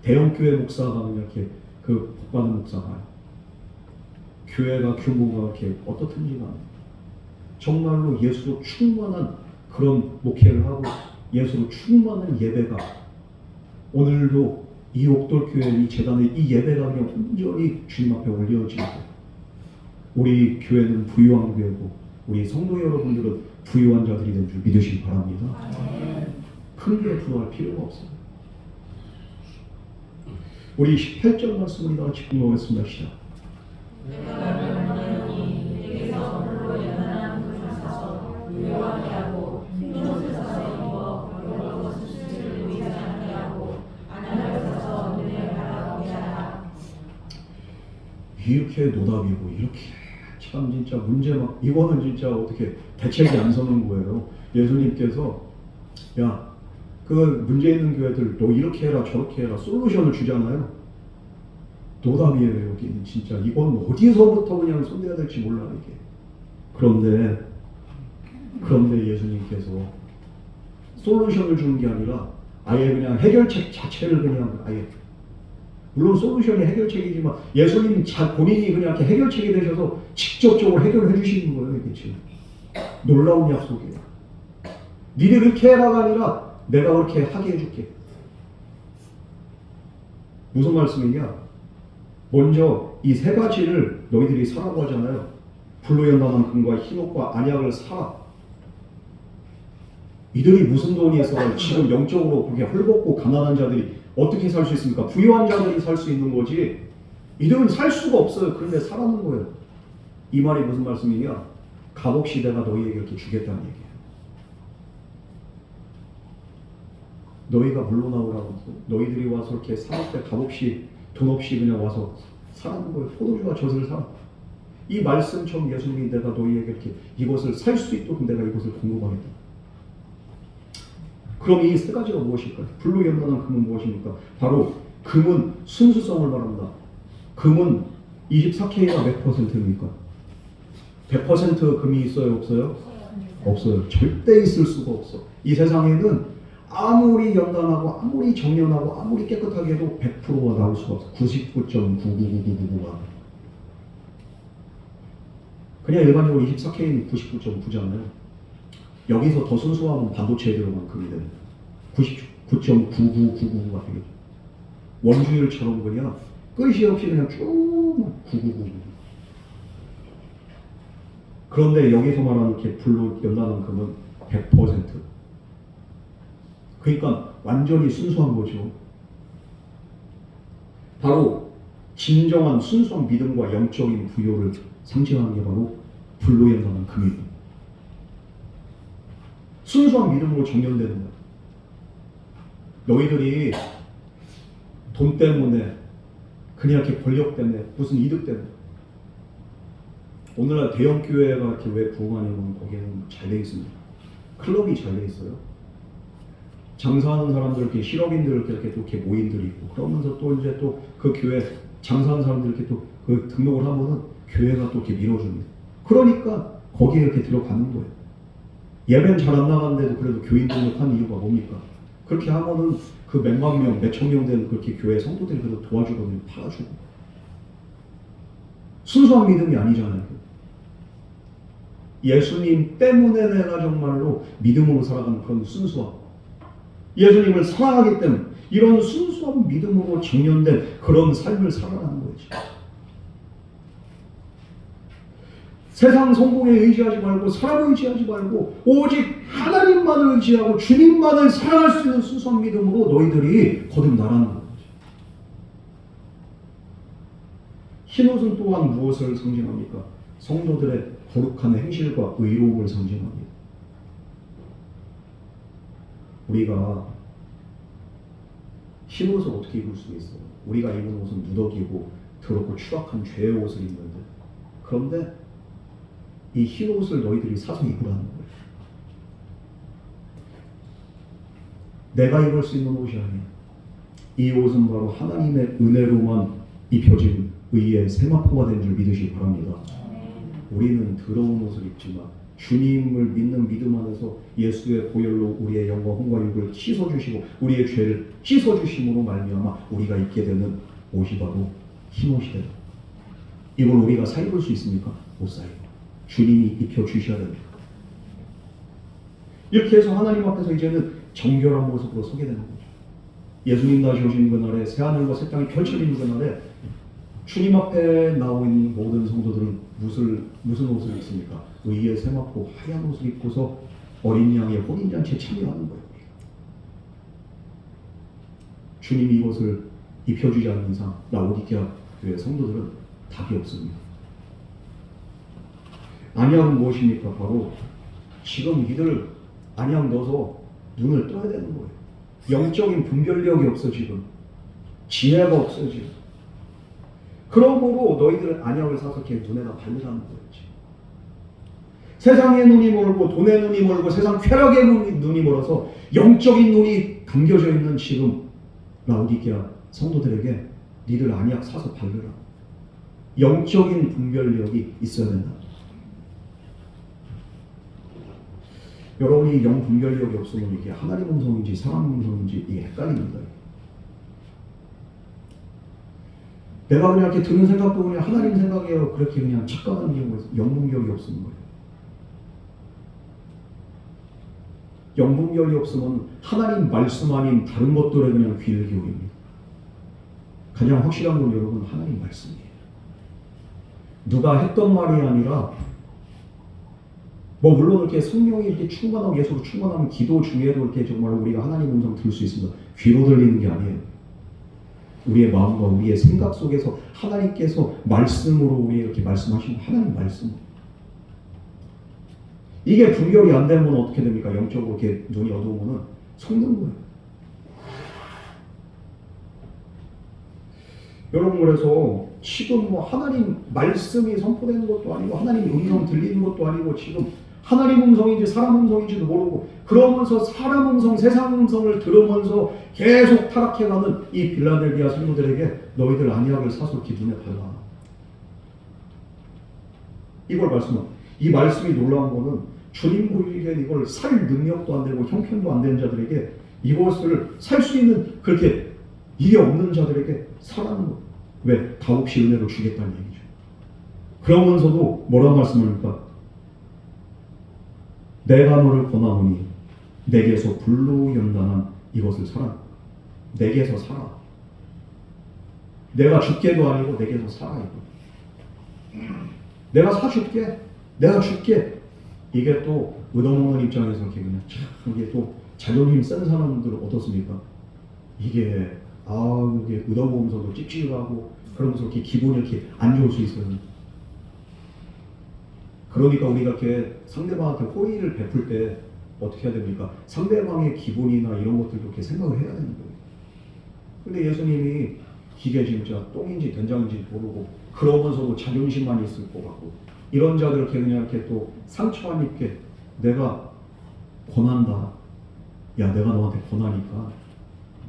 대형교회 목사가 그냥 이렇게 그 복받은 목사가 교회가 규모가 이렇게 어떻든지가 않아요. 정말로 예수로 충만한 그런 목회를 하고 예수로 충만한 예배가 오늘도 이 옥돌교회 이 재단의 이 예배가 그냥 온전히 주님 앞에 올려지고 우리 교회는 부유한 교회고 우리 성도 여러분들은 부유한 자들이 된 줄 믿으시기 바랍니다. 크게 부유할 필요가 없어요. 우리 18절 말씀을 다 같이 공부하겠습니다. 시작. 내가 말하노니 내게서 홀로 연한한 것을 사서 부유하게 하고 흰 옷을 사서 입어 여러 것을 수치를 보이지 않게 하고 안약을 사서 눈에 바라보게 하라. 이렇게 노답이고 이렇게 참 진짜 문제 막 이거는 진짜 어떻게 대책이 안 서는 거예요. 예수님께서 야 그 문제 있는 교회들 너 이렇게 해라 저렇게 해라 솔루션을 주잖아요. 노답이에요. 여기는 진짜 이건 어디서부터 그냥 손대야 될지 몰라 이게. 그런데 예수님께서 솔루션을 주는 게 아니라 아예 그냥 해결책 자체를 그냥 아예 물론 솔루션이 해결책이지만 예수님 본인이 그냥 이렇게 해결책이 되셔서 직접적으로 해결해 주시는 거예요. 이게 지금 놀라운 약속이에요. 니들 이렇게 해라가 아니라 내가 그렇게 하게 해줄게. 무슨 말씀이냐? 먼저 이 세 가지를 너희들이 사라고 하잖아요. 불로 연단한 금과 흰옷과 안약을 사라. 이들이 무슨 돈이 있어요? 지금 영적으로 그렇게 헐벗고 가난한 자들이 어떻게 살 수 있습니까? 부유한 자들이 살 수 있는 거지. 이들은 살 수가 없어요. 그런데 사라는 거예요. 이 말이 무슨 말씀이냐? 값없이 내가 너희에게 이렇게 주겠다는 얘기예요. 너희가 물러나오라고 너희들이 와서 이렇게 사올 때 값없이 돈 없이 그냥 와서 사라는 거예요. 포도주와 젖을 사. 이 말씀처럼 예수님이 내가 너희에게 이렇게 이것을 살 수 있도록 내가 이것을 공급하겠다. 그럼 이 세 가지가 무엇일까요? 불로 연단한 금은 무엇입니까? 바로 금은 순수성을 말합니다. 금은 24K가 몇 %입니까? 100% 금이 있어요? 없어요? 없어요. 절대 있을 수가 없어. 이 세상에는 아무리 연단하고 아무리 정연하고 아무리 깨끗하게 해도 100%가 나올 수가 없어. 99.99999가 그냥 일반적으로 24K는 99.9잖아요. 여기서 더 순수하면 반도체에 들어간 금이 되는 99.9999가 되겠죠. 원주율처럼 그냥 끝이 없이 그냥 쭉 9999. 그런데 여기서 말하는 이렇게 불로 연단한 금은 100%. 그러니까 완전히 순수한 거죠. 바로 진정한 순수한 믿음과 영적인 부여를 상징하는 게 바로 불로 연단한 금이고 순수한 믿음으로 정렬되는 거야. 너희들이 돈 때문에 그냥 이렇게 권력 때문에 무슨 이득 때문에 오늘날 대형 교회가 이렇게 왜 부흥하냐면 거기에는 잘 돼 있습니다. 클럽이 잘 돼 있어요. 장사하는 사람들 이렇게 실업인들 이렇게 또 이렇게 모임들이 있고 그러면서 또 이제 또 그 교회 장사하는 사람들 이렇게 또 그 등록을 하면은 교회가 또 이렇게 밀어줍니다. 그러니까 거기에 이렇게 들어가는 거예요. 예배는 잘 안 나가는데도 그래도 교인 등록한 이유가 뭡니까? 그렇게 하면은 그 몇만 명, 몇천 명 되는 그렇게 교회 성도들이 그래도 도와주거든요. 팔아주고. 순수한 믿음이 아니잖아요. 예수님 때문에 내가 정말로 믿음으로 살아가는 그런 순수함. 예수님을 사랑하기 때문에 이런 순수한 믿음으로 정련된 그런 삶을 살아가는 거죠. 세상 성공에 의지하지 말고 사람을 의지하지 말고 오직 하나님만을 의지하고 주님만을 사랑할 수 있는 순수한 믿음으로 너희들이 거듭나라는 거죠. 흰옷은 또한 무엇을 상징합니까? 성도들의 거룩한 행실과 의로움을 상징합니다. 우리가 흰옷을 어떻게 입을 수 있어요? 우리가 입은 옷은 누더기고 더럽고 추악한 죄의 옷을 입는데, 그런데 이 흰옷을 너희들이 사서 입으라는 거예요. 내가 입을 수 있는 옷이 아니야. 이 옷은 바로 하나님의 은혜로만 입혀진 의의 세마포가 된 줄 믿으시기 바랍니다. 우리는 더러운 옷을 입지만 주님을 믿는 믿음 안에서 예수의 보혈로 우리의 영과 혼과 육을 씻어주시고 우리의 죄를 씻어주심으로 말미암아 우리가 입게 되는 옷이 바로 흰옷이 되다. 이걸 우리가 사 입을 수 있습니까? 못 사 입어. 주님이 입혀주셔야 됩니다. 이렇게 해서 하나님 앞에서 이제는 정결한 모습으로 서게 되는 거죠. 예수님 다시 오신 그날에 새하늘과 새 땅이 펼쳐지는 그날에 주님 앞에 나오 있는 모든 성도들은 무슨 옷을 입습니까? 의의 세마포 하얀 옷을 입고서 어린 양의 혼인잔치에 참여하는 거예요. 주님이 이것을 입혀주지 않는 이상 라오디게아 교회 성도들은 답이 없습니다. 안약은 무엇입니까? 바로 지금 이들 안약 넣어서 눈을 떠야 되는 거예요. 영적인 분별력이 없어 지금. 지혜가 없어 지금. 그러므로 너희들은 안약을 사서 걔 눈에다 바르라는 거였지. 세상의 눈이 멀고 돈의 눈이 멀고 세상 쾌락의 눈이 멀어서 영적인 눈이 감겨져 있는 지금 라오디게아 성도들에게 니들 안약 사서 바르라. 영적인 분별력이 있어야 된다. 여러분이 영 분별력이 없으면 이게 하나님 음성인지 사람 음성인지 이게 헷갈립니다. 내가 그냥 이렇게 드는 생각도 그냥 하나님 생각이에요. 그렇게 그냥 착각하는 경우에 영분별이 없는 거예요. 영분별이 없으면 하나님 말씀 아닌 다른 것들에 그냥 귀를 기울입니다. 가장 확실한 건 여러분 하나님 말씀이에요. 누가 했던 말이 아니라 물론 이렇게 성령이 이렇게 충만하고 예수로 충만하면 기도 중에도 이렇게 정말 우리가 하나님 음성 들을 수 있습니다. 귀로 들리는 게 아니에요. 우리의 마음과 우리의 생각 속에서 하나님께서 말씀으로 우리 이렇게 말씀하시는 하나님 말씀. 이게 분별이 안 되면 어떻게 됩니까? 영적으로 이렇게 눈이 어두우면 속는 거예요. 여러분 그래서 지금 하나님 말씀이 선포되는 것도 아니고 하나님 음성 들리는 것도 아니고 지금 하나님 음성인지 사람 음성인지도 모르고 그러면서 사람 음성, 세상 음성을 들으면서 계속 타락해가는 이 빌라델비아 성도들에게 너희들 안약을 사서 이렇게 눈에 발라. 이걸 말씀합니다. 이 말씀이 놀라운 거는 주님 보이기에 이걸 살 능력도 안 되고 형편도 안 되는 자들에게 이것을 살 수 있는 그렇게 일이 없는 자들에게 사라는 거예요. 왜? 값없이 은혜로 주겠다는 얘기죠. 그러면서도 뭐라고 말씀합니까? 내가 너를 권하노니 내게서 불로 연단한 이것을 사라. 내게서 살아. 내가 줄게도 아니고 내게서 살아. 이거. 내가 사줄게. 내가 줄게. 이게 또 얻어먹는 입장에서 이렇게 그냥 참 이게 또 자존심 센 사람들 어떻습니까? 이게 이게 얻어먹으면서도 찝찝하고 그러면서 이렇게 기분이 이렇게 안 좋을 수 있어요. 그러니까 우리가 이렇게 상대방한테 호의를 베풀 때 어떻게 해야 됩니까? 상대방의 기분이나 이런 것들도 이렇게 생각을 해야 되는 거예요. 근데 예수님이 이게 진짜 똥인지 된장인지 모르고 그러면서도 자존심만 있을 것 같고 이런 자들 이렇게 그냥 이렇게 또 상처 안 입게 내가 권한다. 야, 내가 너한테 권하니까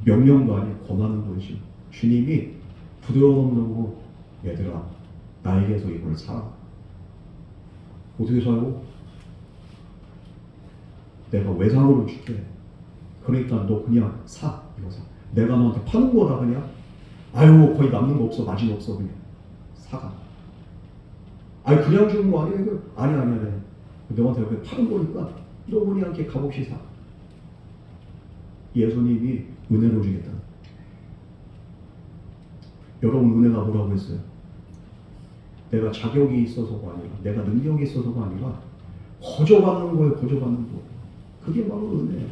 명령도 아니고 권하는 거지. 주님이 부드러운 음성으로 얘들아 나에게서 이걸 사라. 어떻게 사요? 내가 외상으로 줄게. 그러니까 너 그냥 사. 이거 사. 내가 너한테 파는 거다 그냥. 아유 거의 남는 거 없어, 마진 없어, 그냥 사가. 아니 그냥 주는 거 아니야 이거? 아니. 너한테 이렇게 파는 거니까 너 그냥 이렇게 값없이 사. 예수님이 은혜로 주겠다. 여러분 은혜가 뭐라고 했어요? 내가 자격이 있어서가 아니라, 내가 능력이 있어서가 아니라 거저받는 거예요. 거저받는 거. 그게 바로 은혜예요.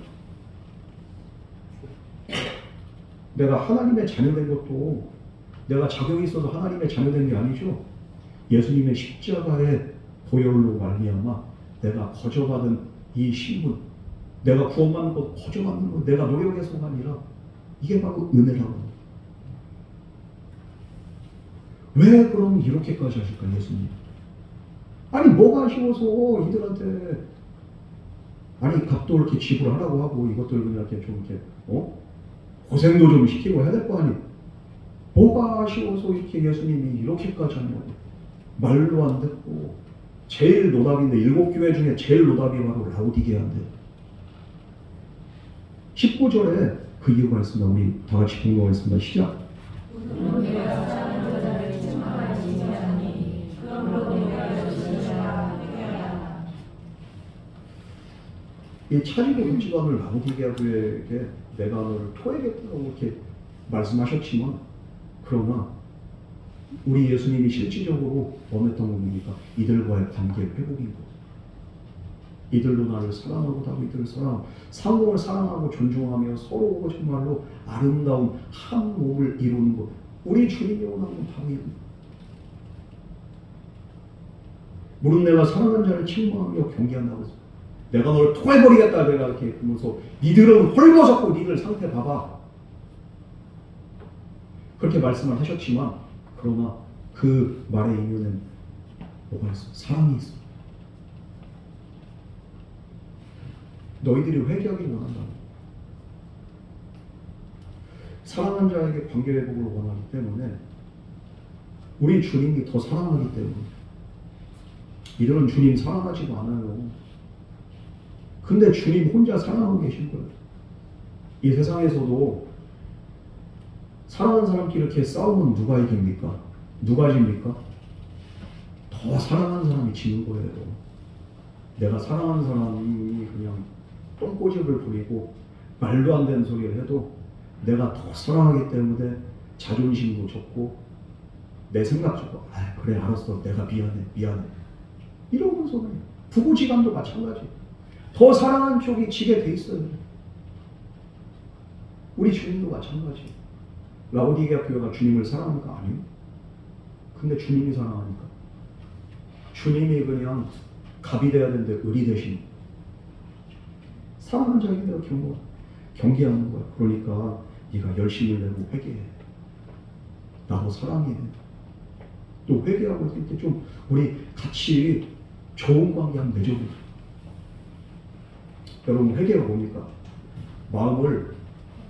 내가 하나님의 자녀된 것도 내가 자격이 있어서 하나님의 자녀된 게 아니죠. 예수님의 십자가의 보혈로 말미암아 내가 거저받은 이 신분, 내가 구원받는 것, 거저받는 것, 내가 노력해서가 아니라 이게 바로 은혜라고. 왜 그럼 이렇게까지 하실까 예수님? 아니 뭐가 아쉬워서 이들한테 아니 값도 이렇게 지불하라고 하고 이것들 그냥 이렇게 좀 이렇게 고생도 좀 시키고 해야 될 거 아니? 뭐가 아쉬워서 이렇게 예수님이 이렇게까지 하냐고. 말로 안 듣고 제일 노답인데 7교회 중에 제일 노답이 바로 라오디게아인데 19절에 그 이유가 있습니다. 우리 다 같이 공부하겠습니다. 시작. 이 차지고 묵지감을 라오디게아 교회에게 내가 너를 토해겠다고 이렇게 말씀하셨지만, 그러나 우리 예수님이 실질적으로 원했던 건 뭡니까? 이들과의 관계 회복인 거. 이들도 나를 사랑하고 나도 이들을 사랑하고 상호를 사랑하고 존중하며 서로 정말로 아름다운 한 몸을 이루는 것. 우리 주님이 원하는 건 바로 이겁니다. 물은 내가 사랑하는 자를 책망하며 경계한다고 했습니다. 내가 너를 토해버리겠다 내가 이렇게 그러면서 니들은 헐벗었고 니들 상태 봐봐. 그렇게 말씀을 하셨지만, 그러나 그 말의 이유는 뭐가 있어? 사랑이 있어. 너희들이 회개하기를 원한다. 사랑하는 자에게 관계 회복을 원하기 때문에, 우리 주님이 더 사랑하기 때문에. 이들은 주님 사랑하지도 않아요. 근데 주님 혼자 사랑하고 계신 거예요. 이 세상에서도 사랑하는 사람끼리 이렇게 싸우면 누가 이깁니까? 누가 집니까? 더 사랑하는 사람이 지는 거예요. 내가 사랑하는 사람이 그냥 똥꼬집을 부리고 말도 안 되는 소리를 해도 내가 더 사랑하기 때문에 자존심도 적고 내 생각 적고 그래 알았어 내가 미안해 이러면서 그냥 부부지간도 마찬가지. 더 사랑하는 쪽이 지게 돼 있어요. 우리 주님도 마찬가지. 라오디게아 교회가 주님을 사랑하니까 아니요. 근데 주님이 사랑하니까. 주님이 그냥 갑이 돼야 되는데 을이 되신. 사랑하는 자에게 내가 경계하는 거야. 그러니까 네가 열심을 내고 회개해. 나도 사랑해. 또 회개하고 있을 때 좀 우리 같이 좋은 관계 한번 맺어보자. 여러분 회개가 뭡니까? 마음을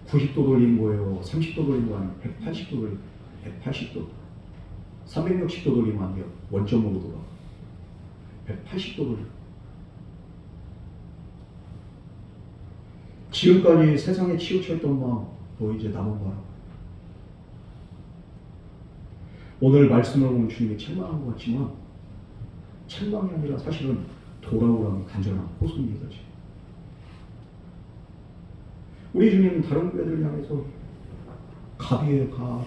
90도 돌린 거예요? 30도 돌린 거 아니에요? 180도 돌린 거예요? 180도 360도 돌리면 안 돼요. 원점으로 돌아 180도 돌려. 지금까지 세상에 치우쳐있던 마음 너 이제 남은 거라. 오늘 말씀을 보면 주님이 책망한 것 같지만 책망이 아니라 사실은 돌아오라는 간절한 호소입니다. 우리 주님은 다른 교회들 향해서 갑이에 가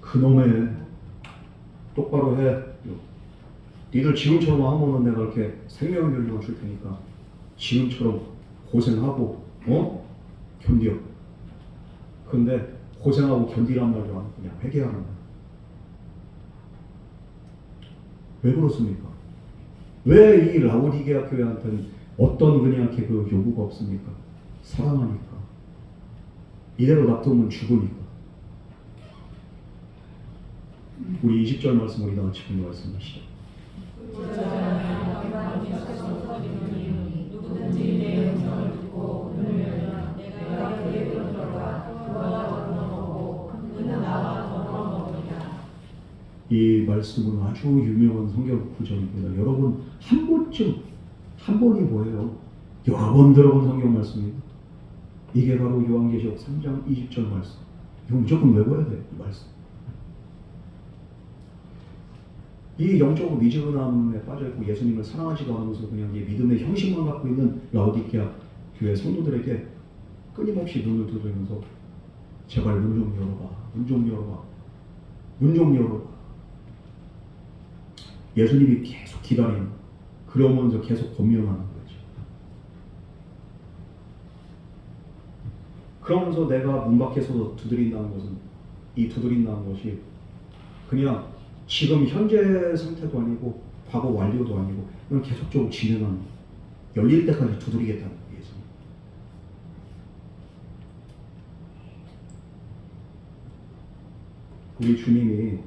그놈의 똑바로 해. 니들 지금처럼 하면은 내가 이렇게 생명의 연료를 줄 테니까 지금처럼 고생하고 견뎌. 근데 고생하고 견디란 말도 안 그냥 회개하는 거야. 왜 그렇습니까? 왜 이 라오디게아 교회한테는 어떤 그냥 이렇게 그 요구가 없습니까? 사랑하니까. 이대로 놔두면 죽으니까. 우리 20절 말씀 우리 다 같이 공부하겠습니다. 누구든지 내 음성을 듣고 눈을 열면 내가 그의 곁으로 들어가 그와 더불어 먹고 그는 나와 더불어 먹으리라. 이 말씀은 아주 유명한 성경 구절입니다. 여러분 한 번이 뭐예요? 여러 번 들어본 성경 말씀입니다. 이게 바로 요한계시록 3장 20절 말씀. 이거 무조건 외워야 돼, 이 말씀. 이 영적으로 미지근함에 빠져있고 예수님을 사랑하지도 않으면서 그냥 이 믿음의 형식만 갖고 있는 라오디게아 교회 성도들에게 끊임없이 문을 두드리면서 제발 문 좀 열어봐, 문 좀 열어봐, 문 좀 열어봐. 예수님이 계속 기다리는, 그러면서 계속 권면하는 거죠. 그러면서 내가 문 밖에서 두드린다는 것은, 이 두드린다는 것이 그냥 지금 현재 상태도 아니고 과거 완료도 아니고 그냥 계속적으로 진행하는, 열릴 때까지 두드리겠다는 거예요. 예수님. 우리 주님이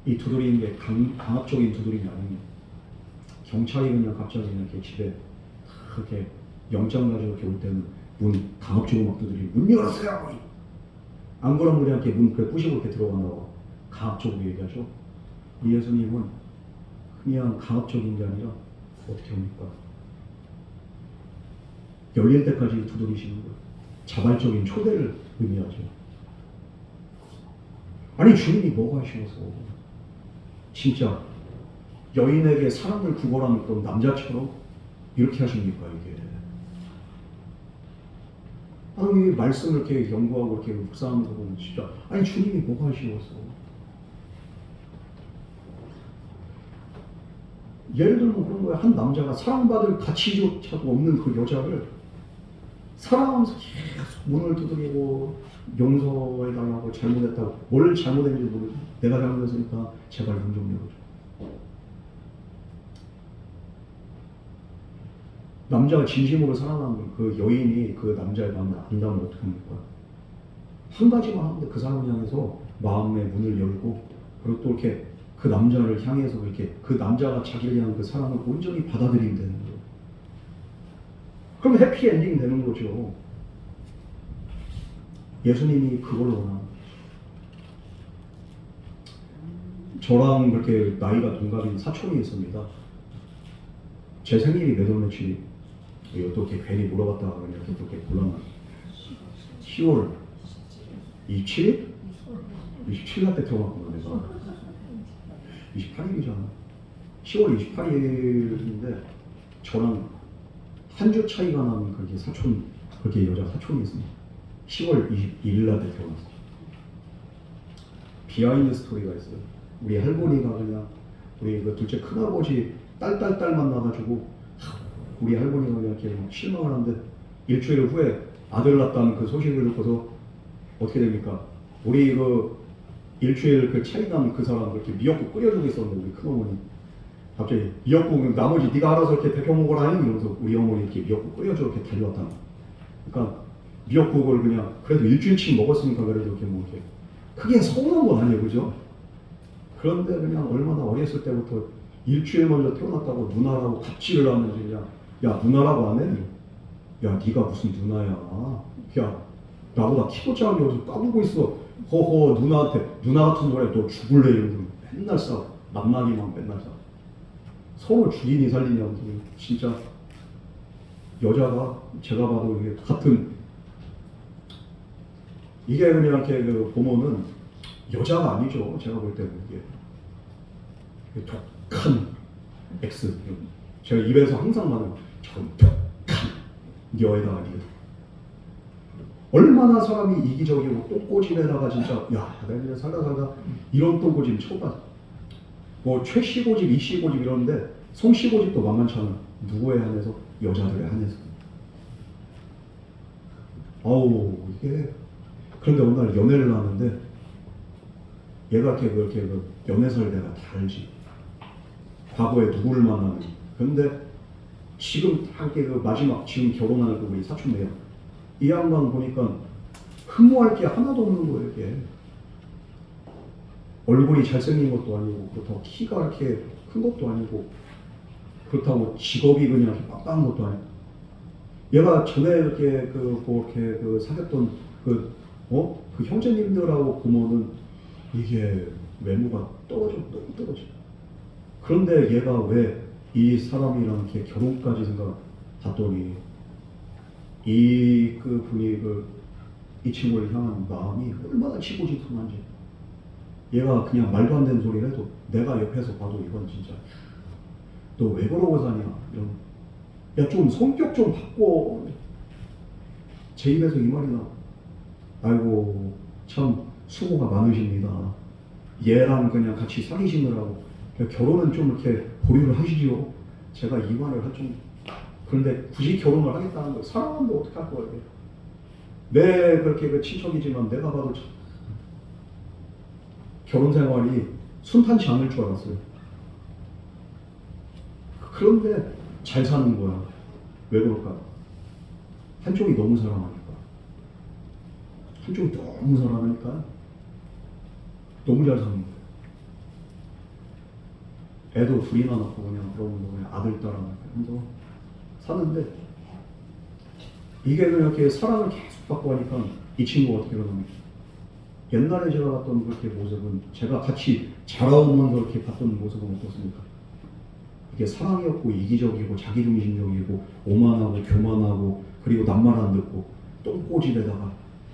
이 두드리는 게 강압적인 두드림이 아닙니다. 경찰이 그냥 갑자기 이렇게 집에 그렇게 영장 가지고 이렇게 올 때는 문 강압적으로 막 두드리고 문 열었어요. 안 그러면 그냥 이렇게 문 부시고 이렇게 들어간다고 강압적으로 얘기하죠. 우리 예수님은 그냥 강압적인 게 아니라 어떻게 합니까? 열릴 때까지 두드리시는 거예요. 자발적인 초대를 의미하죠. 아니 주님이 뭐가 하시면서 진짜 여인에게 사랑을 구걸하는 남자처럼 이렇게 하십니까 이게? 아니 말씀을 이렇게 연구하고 이렇게 묵상하면서 보면 진짜 아니 주님이 뭐가 하시면서? 예를 들면 그런 거야. 한 남자가 사랑받을 가치조차도 없는 그 여자를 사랑하면서 계속 문을 두드리고 용서해달라고, 잘못했다고, 뭘 잘못했는지 모르고 내가 잘못했으니까 제발 문 좀 열어줘. 남자가 진심으로 사랑하는 그 여인이 그 남자의 마음을 안다면 어떻게 합니까? 한 가지만 하는데 그 사람을 향해서 마음의 문을 열고, 그리고 또 이렇게 그 남자를 향해서 이렇게 그 남자가 자기를 향한 그 사랑을 온전히 받아들이면 되는 거예요. 그럼 해피엔딩 되는 거죠. 예수님이 그걸 원하는 거죠. 저랑 그렇게 나이가 동갑인 사촌이 있습니다. 제 생일이 몇 월 며칠이? 이것도 이렇게 괜히 물어봤다가 그냥 이렇게 곤란한 10월 27일? 27일 때 태어났구나 내가. 28일이잖아. 10월 28일인데 저랑 한 주 차이가 나는 그렇게 사촌, 그렇게 여자 사촌이 있습니다. 10월 21일 날 때 태어났어요. 비하인드 스토리가 있어요. 우리 할머니가 그냥 우리 그 둘째 큰아버지 딸 만나가지고 우리 할머니가 그냥 이렇게 막 실망을 하는데 일주일 후에 아들 낳았다는 그 소식을 듣고서 어떻게 됩니까? 우리 그 일주일 그 차이 나는 그 사람 그렇게 미역국 끓여주고 있었는데 우리 큰어머니 갑자기 미역국 나머지 네가 알아서 이렇게 데펴 먹어라 이러면서 우리 어머니 이렇게 미역국 끓여줘 이렇게 달려왔다. 그러니까 미역국을 그냥 그래도 일주일치 먹었으니까 그래도 이렇게 뭐 이렇게 크게 서운한 건 아니에요, 그죠? 그런데 그냥 얼마나 어렸을 때부터 일주일 먼저 태어났다고 누나라고 갑질을 하면서 그냥 야 누나라고 안 해? 야 네가 무슨 누나야? 야 나보다 키도 작은 여자 까불고 있어. 허허 누나한테 누나 같은 소리에 너 죽을래 이러면서 맨날 싸워. 만나기만 맨날 싸워. 서로 죽이니 살리냐면서 진짜 여자가 제가 봐도 이게 같은 이게 그냥 이렇게 그 보면은 여자가 아니죠. 제가 볼 때는 이게 독한 X. 제가 입에서 항상 나는 저런 독한 여에다가 이게 얼마나 사람이 이기적이고 똥꼬집에다가 진짜 야 내가 이제 살다 이런 똥꼬집 처음 봤어. 뭐 최씨고집, 이씨고집 이러는데 송씨고집도 만만치 않아. 누구에 한해서? 여자들에 한해서. 아우 이게 그런데 어느 날 연애를 하는데 얘가 그렇게 연애설 내가 다 알지. 과거에 누구를 만나는. 그런데 지금 함께 그 마지막 지금 결혼할 그 우리 사촌매야. 이 양반 보니까 흠모할 게 하나도 없는 거예요. 이게 얼굴이 잘생긴 것도 아니고 그렇다고 키가 이렇게 큰 것도 아니고 그렇다고 직업이 그냥 이렇게 빡빡한 것도 아니고 얘가 전에 이렇게 이렇게 사귀었던 그 형제님들하고 보면은 이게 외모가 떨어져 너무 떨어져. 그런데 얘가 왜 이 사람이랑 이렇게 결혼까지 생각 봤더니 이 그 분이 이 친구를 향한 마음이 얼마나 지고지순한지, 얘가 그냥 말도 안 되는 소리를 해도 내가 옆에서 봐도 이건 진짜 너 왜 그러고 사냐 이런, 야 좀 성격 좀 바꿔, 제 입에서 이 말이 나. 아이고 참 수고가 많으십니다. 얘랑 그냥 같이 사귀시느라고 결혼은 좀 이렇게 보류를 하시지요. 제가 이 말을 할 좀, 그런데 굳이 결혼을 하겠다는 거예요. 사랑하는데 어떡할 거예요. 내 그렇게 그 친척이지만 내가 봐도 참 결혼 생활이 순탄치 않을 줄 알았어요. 그런데 잘 사는 거야. 왜 그럴까? 한쪽이 너무 사랑하니까. 한쪽이 너무 사랑하니까 너무 잘 사는 거예요. 애도 둘이나 낳고 그냥 그러면 그냥 아들 딸 하면서 사는데, 이게 그렇게 사랑을 계속 받고 하니까 이 친구가 어떻게 그러냐면, 옛날에 제가 봤던 그렇게 모습은, 제가 같이 자라오면서 그렇게 봤던 모습은 어떻습니까? 이게 사랑이었고 이기적이고 자기중심적이고 오만하고 교만하고 그리고 남말 안 듣고 똥꼬집에다가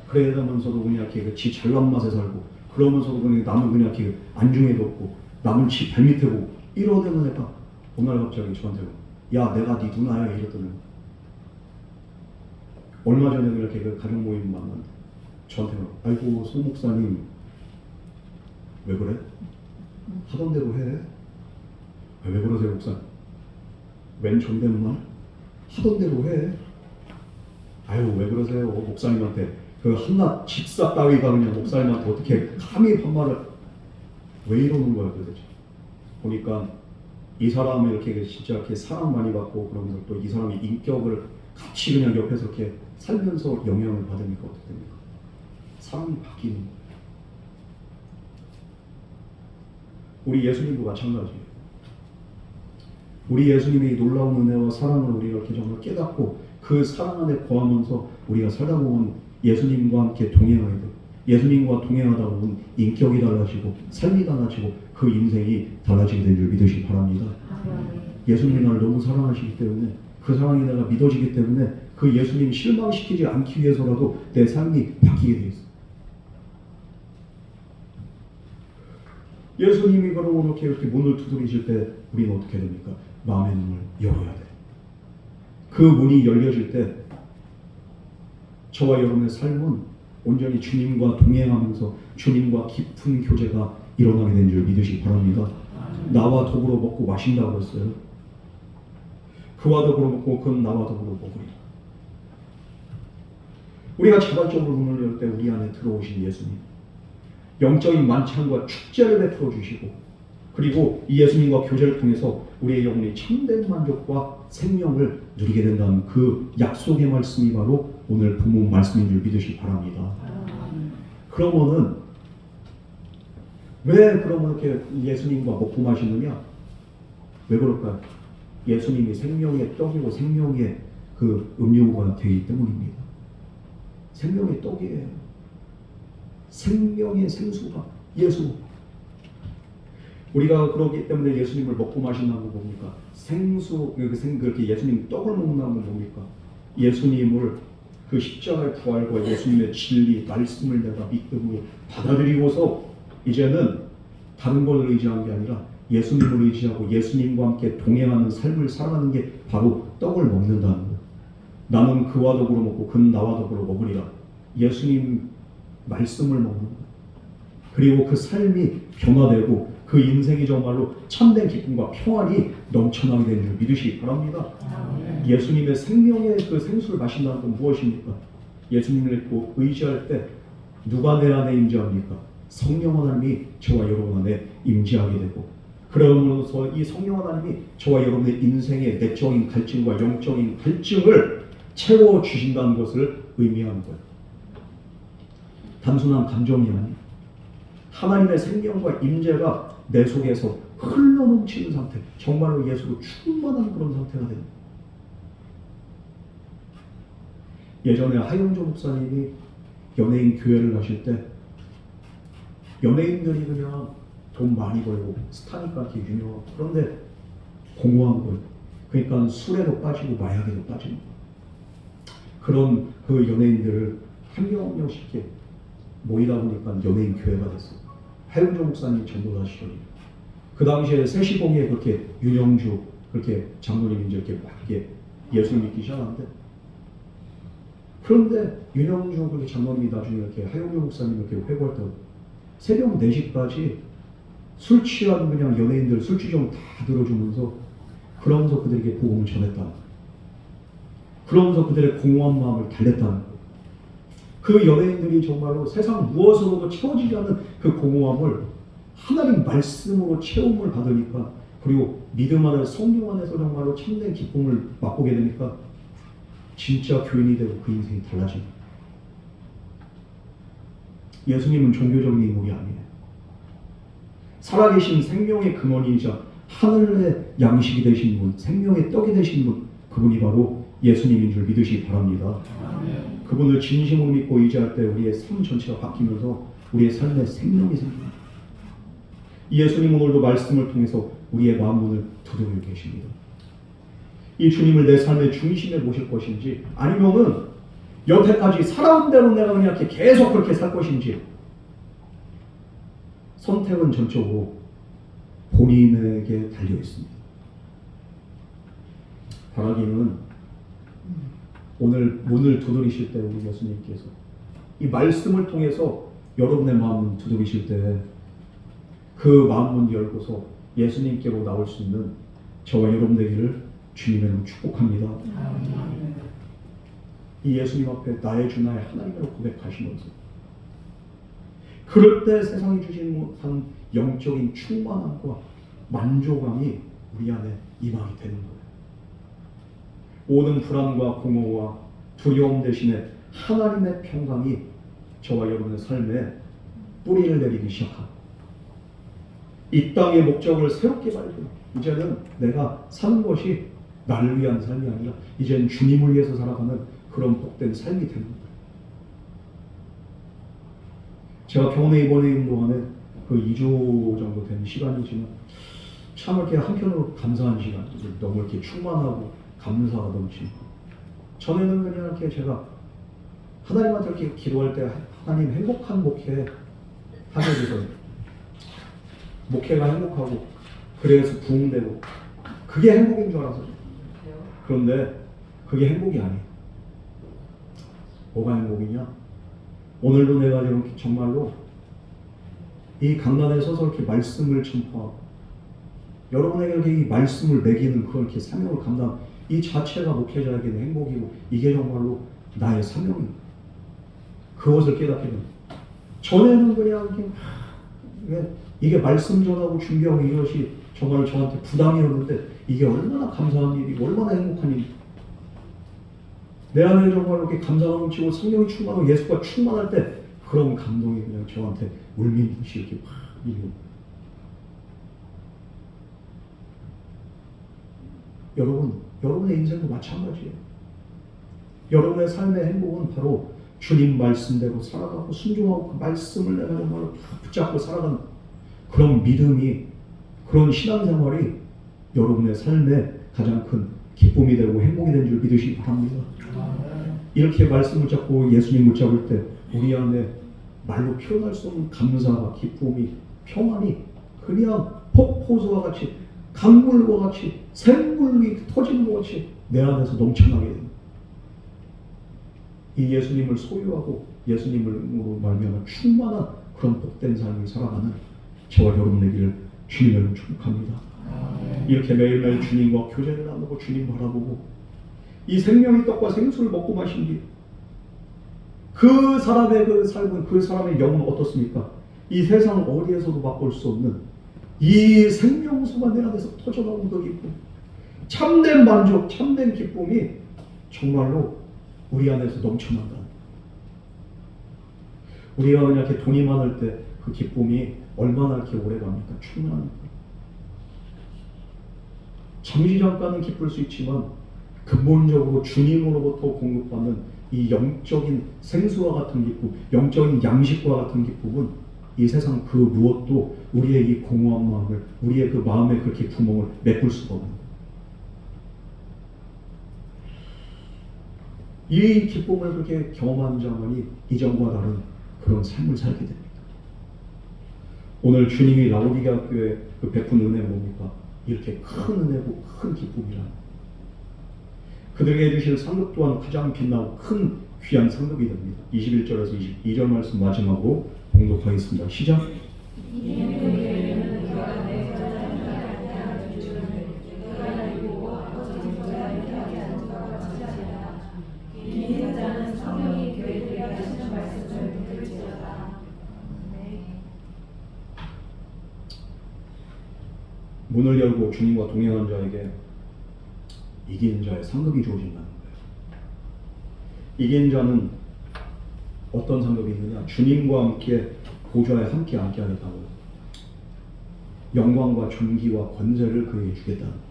그러면서도 그냥 이렇게 지 잘난 맛에 살고, 그러면서도 그냥 남을 그냥 이렇게 안중에 뒀고 남을 지 발밑에 보고 이러던 애가 어느 날 갑자기 저한테 야 내가 네 누나야 이랬더니, 얼마 전에 이렇게 그 가족 모임 만났는데 저한테 아이고 송 목사님 왜 그래? 하던 대로 해. 왜 그러세요 목사님? 웬 존댓말? 하던 대로 해. 아유 왜 그러세요 목사님한테 그 한낱 집사 따위가 그냥 목사님한테 어떻게 감히 반말을, 왜 이러는 거야 도대체. 보니까 이 사람이 이렇게 진짜 이렇게 사랑 많이 받고 그러면서 또 이 사람의 인격을 같이 그냥 옆에서 이렇게 살면서 영향을 받으니까 어떻게 됩니까? 사람이 바뀌는 거예요. 우리 예수님도 마찬가지예요. 우리 예수님의 놀라운 은혜와 사랑을 우리가 이렇게 정말 깨닫고 그 사랑 안에 거하면서 우리가 살다 보면 예수님과 함께 동행하게 돼요. 예수님과 동행하다 보면 인격이 달라지고 삶이 달라지고 그 인생이 달라지게 된 줄 믿으시기 바랍니다. 예수님이 나를 너무 사랑하시기 때문에, 그 사랑이 내가 믿어지기 때문에 그 예수님 실망시키지 않기 위해서라도 내 삶이 바뀌게 돼 있어. 예수님이 그러고 이렇게 문을 두드리실 때 우리는 어떻게 됩니까? 마음의 문을 열어야 돼. 그 문이 열려질 때 저와 여러분의 삶은 온전히 주님과 동행하면서 주님과 깊은 교제가 일어나게 된 줄 믿으시기 바랍니다. 나와 더불어 먹고 마신다고 했어요. 그와 더불어 먹고 그는 나와 더불어 먹으리라. 우리가 자발적으로 문을 열 때 우리 안에 들어오신 예수님, 영적인 만찬과 축제를 베풀어 주시고, 그리고 이 예수님과 교제를 통해서 우리의 영혼이 참된 만족과 생명을 누리게 된다는 그 약속의 말씀이 바로 오늘 본문 말씀인 줄 믿으시기 바랍니다. 그러면은 왜 그러면 이렇게 예수님과 먹고 마시느냐? 왜 그럴까요? 예수님이 생명의 떡이고 생명의 그 음료가 되기 때문입니다. 생명의 떡이에요. 생명의 생수가 예수. 우리가 그러기 때문에 예수님을 먹고 마신다는 건 뭡니까? 생수, 그렇게 예수님 떡을 먹는다는 건 뭡니까? 예수님을 그 십자가의 부활과 예수님의 진리, 말씀을 내가 믿음으로 받아들이고서 이제는 다른 걸 의지하는 게 아니라 예수님을 의지하고 예수님과 함께 동행하는 삶을 살아가는 게 바로 떡을 먹는다는 거예요. 나는 그와 더불어 먹고 그는 나와 더불어 먹으리라. 예수님 말씀을 먹는 거예요. 그리고 그 삶이 변화되고 그 인생이 정말로 참된 기쁨과 평안이 넘쳐나게 되는 줄 믿으시기 바랍니다. 예수님의 생명의 그 생수를 마신다는 건 무엇입니까? 예수님을 믿고 의지할 때 누가 내 안에 임재합니까? 성령 하나님이 저와 여러분 안에 임재하게 되고, 그러므로서 이 성령 하나님이 저와 여러분의 인생의 내적인 갈증과 영적인 갈증을 채워주신다는 것을 의미하는 거예요. 단순한 감정이 아니에요. 하나님의 생명과 임재가 내 속에서 흘러넘치는 상태, 정말로 예수로 충만한 그런 상태가 됩니다. 예전에 하영조 목사님이 연예인 교회를 하실 때 연예인들이 그냥 돈 많이 벌고 스타니까 이렇게 유명하고, 그런데 공허한 거예요. 그러니까 술에도 빠지고 마약에도 빠지는 거예요. 그런 그 연예인들을 한 명씩 이렇게 모이다 보니까 연예인 교회가 됐어요. 하용조 목사님 전도사 시절이에요. 그 당시에 세시봉에 그렇게 윤영주 그렇게 장로님이 이제 이렇게 막 이렇게 예수를 믿기 시작하는데, 그런데 윤영주 그렇게 장로님이 나중에 이렇게 하용조 목사님 이렇게 회고할 때 새벽 4시까지 술 취한 그냥 연예인들 술주정 다 들어주면서 그러면서 그들에게 복음을 전했다. 그러면서 그들의 공허한 마음을 달랬다는 거예요. 그 연예인들이 정말로 세상 무엇으로도 채워지지 않는 그 공허함을 하나님 말씀으로 체험을 받으니까, 그리고 믿음 안에서 성령 안에서 정말로 참된 기쁨을 맛보게 되니까 진짜 교인이 되고 그 인생이 달라집니다. 예수님은 종교적인 인물이 아니에요. 살아계신 생명의 근원이자 하늘의 양식이 되신 분, 생명의 떡이 되신 분, 그분이 바로 예수님인 줄 믿으시기 바랍니다. 아멘. 그분을 진심으로 믿고 의지할 때 우리의 삶 전체가 바뀌면서 우리의 삶에 생명이 생깁니다. 예수님 오늘도 말씀을 통해서 우리의 마음문을 두드리고 계십니다. 이 주님을 내 삶의 중심에 모실 것인지, 아니면은 여태까지 살아온 대로 내가 그냥 이렇게 계속 그렇게 살 것인지, 선택은 전적으로 본인에게 달려 있습니다. 바라기는 오늘 문을 두드리실 때 우리 예수님께서 이 말씀을 통해서 여러분의 마음을 두드리실 때 그 마음문 열고서 예수님께로 나올 수 있는 저와 여러분 되기를 주님의 이름으로 축복합니다. 이 예수님 앞에 나의 주 나의 하나님으로 고백하시면서 그럴 때 세상이 주지 못한 영적인 충만함과 만족감이 우리 안에 임하게 되는 거예요. 모든 불안과 공허와 두려움 대신에 하나님의 평강이 저와 여러분의 삶에 뿌리를 내리기 시작합니다. 이 땅의 목적을 새롭게 발견. 이제는 내가 사는 것이 나를 위한 삶이 아니라 이제는 주님을 위해서 살아가는 그런 복된 삶이 되는 거예요. 제가 병원에 입원해 있는 동안에 그 2주 정도 된 시간이지만 참 이렇게 한편으로 감사한 시간, 너무 이렇게 충만하고 감사가 넘치고, 전에는 그냥 이렇게 제가 하나님한테 이렇게 기도할 때 하나님 행복한 목회 하게 돼서 목회가 행복하고 그래서 부흥되고 그게 행복인 줄 알아서. 그런데 그게 행복이 아니에요. 뭐가 행복이냐? 오늘도 내가 이렇게 정말로 이 강단에 서서 이렇게 말씀을 전파하고 여러분에게 이렇게 이 말씀을 매기는 그런 이렇게 사명을 감당, 이 자체가 목회자에게는 행복이고 이게 정말로 나의 사명입니다. 그것을 깨닫게 됩니다. 전에는 그냥 이게 말씀 전하고 준비하고 이것이 정말 저한테 부담이었는데 이게 얼마나 감사한 일이고 얼마나 행복한 일이고, 내 안에 정말 이렇게 감사가 넘치고 성령이 충만하고 예수가 충만할 때 그런 감동이 그냥 저한테 울민듯이 이렇게 막 밀고. 여러분의 인생도 마찬가지예요. 여러분의 삶의 행복은 바로 주님 말씀대로 살아가고 순종하고 그 말씀을 내가 정말 붙잡고 살아가는 그런 믿음이, 그런 신앙생활이 여러분의 삶에 가장 큰 기쁨이 되고 행복이 된 줄 믿으시기 바랍니다. 이렇게 말씀 붙잡고 예수님 붙잡을 때 우리 안에 말로 표현할 수 없는 감사와 기쁨이, 평안이 그냥 폭포수와 같이, 강물과 같이, 샘물이 터지는 것 같이 내 안에서 넘쳐나게 됩니다. 이 예수님을 소유하고 예수님으로 말미암아 충만한 그런 복된 삶을 살아가는 저와 여러분에게를 주님을 축복합니다. 이렇게 매일매일 주님과 교제를 나누고 주님 바라보고 이 생명의 떡과 생수를 먹고 마신 뒤 그 사람의 그 삶은, 그 사람의 영은 어떻습니까? 이 세상 어디에서도 맛볼 수 없는 이 생명수가 내 안에서 터져나오는 그 기쁨, 참된 만족, 참된 기쁨이 정말로 우리 안에서 넘쳐난다. 우리가 그냥 이렇게 돈이 많을 때 그 기쁨이 얼마나 이렇게 오래 갑니까? 충만합니까? 잠시 잠깐은 기쁠 수 있지만 근본적으로 주님으로부터 공급받는 이 영적인 생수와 같은 기쁨, 영적인 양식과 같은 기쁨은 이 세상 그 무엇도 우리의 이 공허한 마음을, 우리의 그 마음의 그렇게 구멍을 메꿀 수가 없는 거예요. 이 기쁨을 그렇게 경험하는 자만이 이전과 다른 그런 삶을 살게 됩니다. 오늘 주님이 라오디게아 교회에 그 베푼 은혜는 뭡니까? 이렇게 큰 은혜고 큰 기쁨이라. 그들에게 주실 상급 또한 가장 빛나고 큰 귀한 상급이 됩니다. 21절에서 22절 말씀 마지막으로 봉독하겠습니다. 시작. 문을 열고 주님과 동행한 자에게 이기는 자의 상급이 주어진다는 거예요. 이기는 자는 어떤 상급이 있느냐? 주님과 함께 보좌에 함께 앉게 하겠다고. 영광과 존귀와 권세를 그에게 주겠다는 거예요.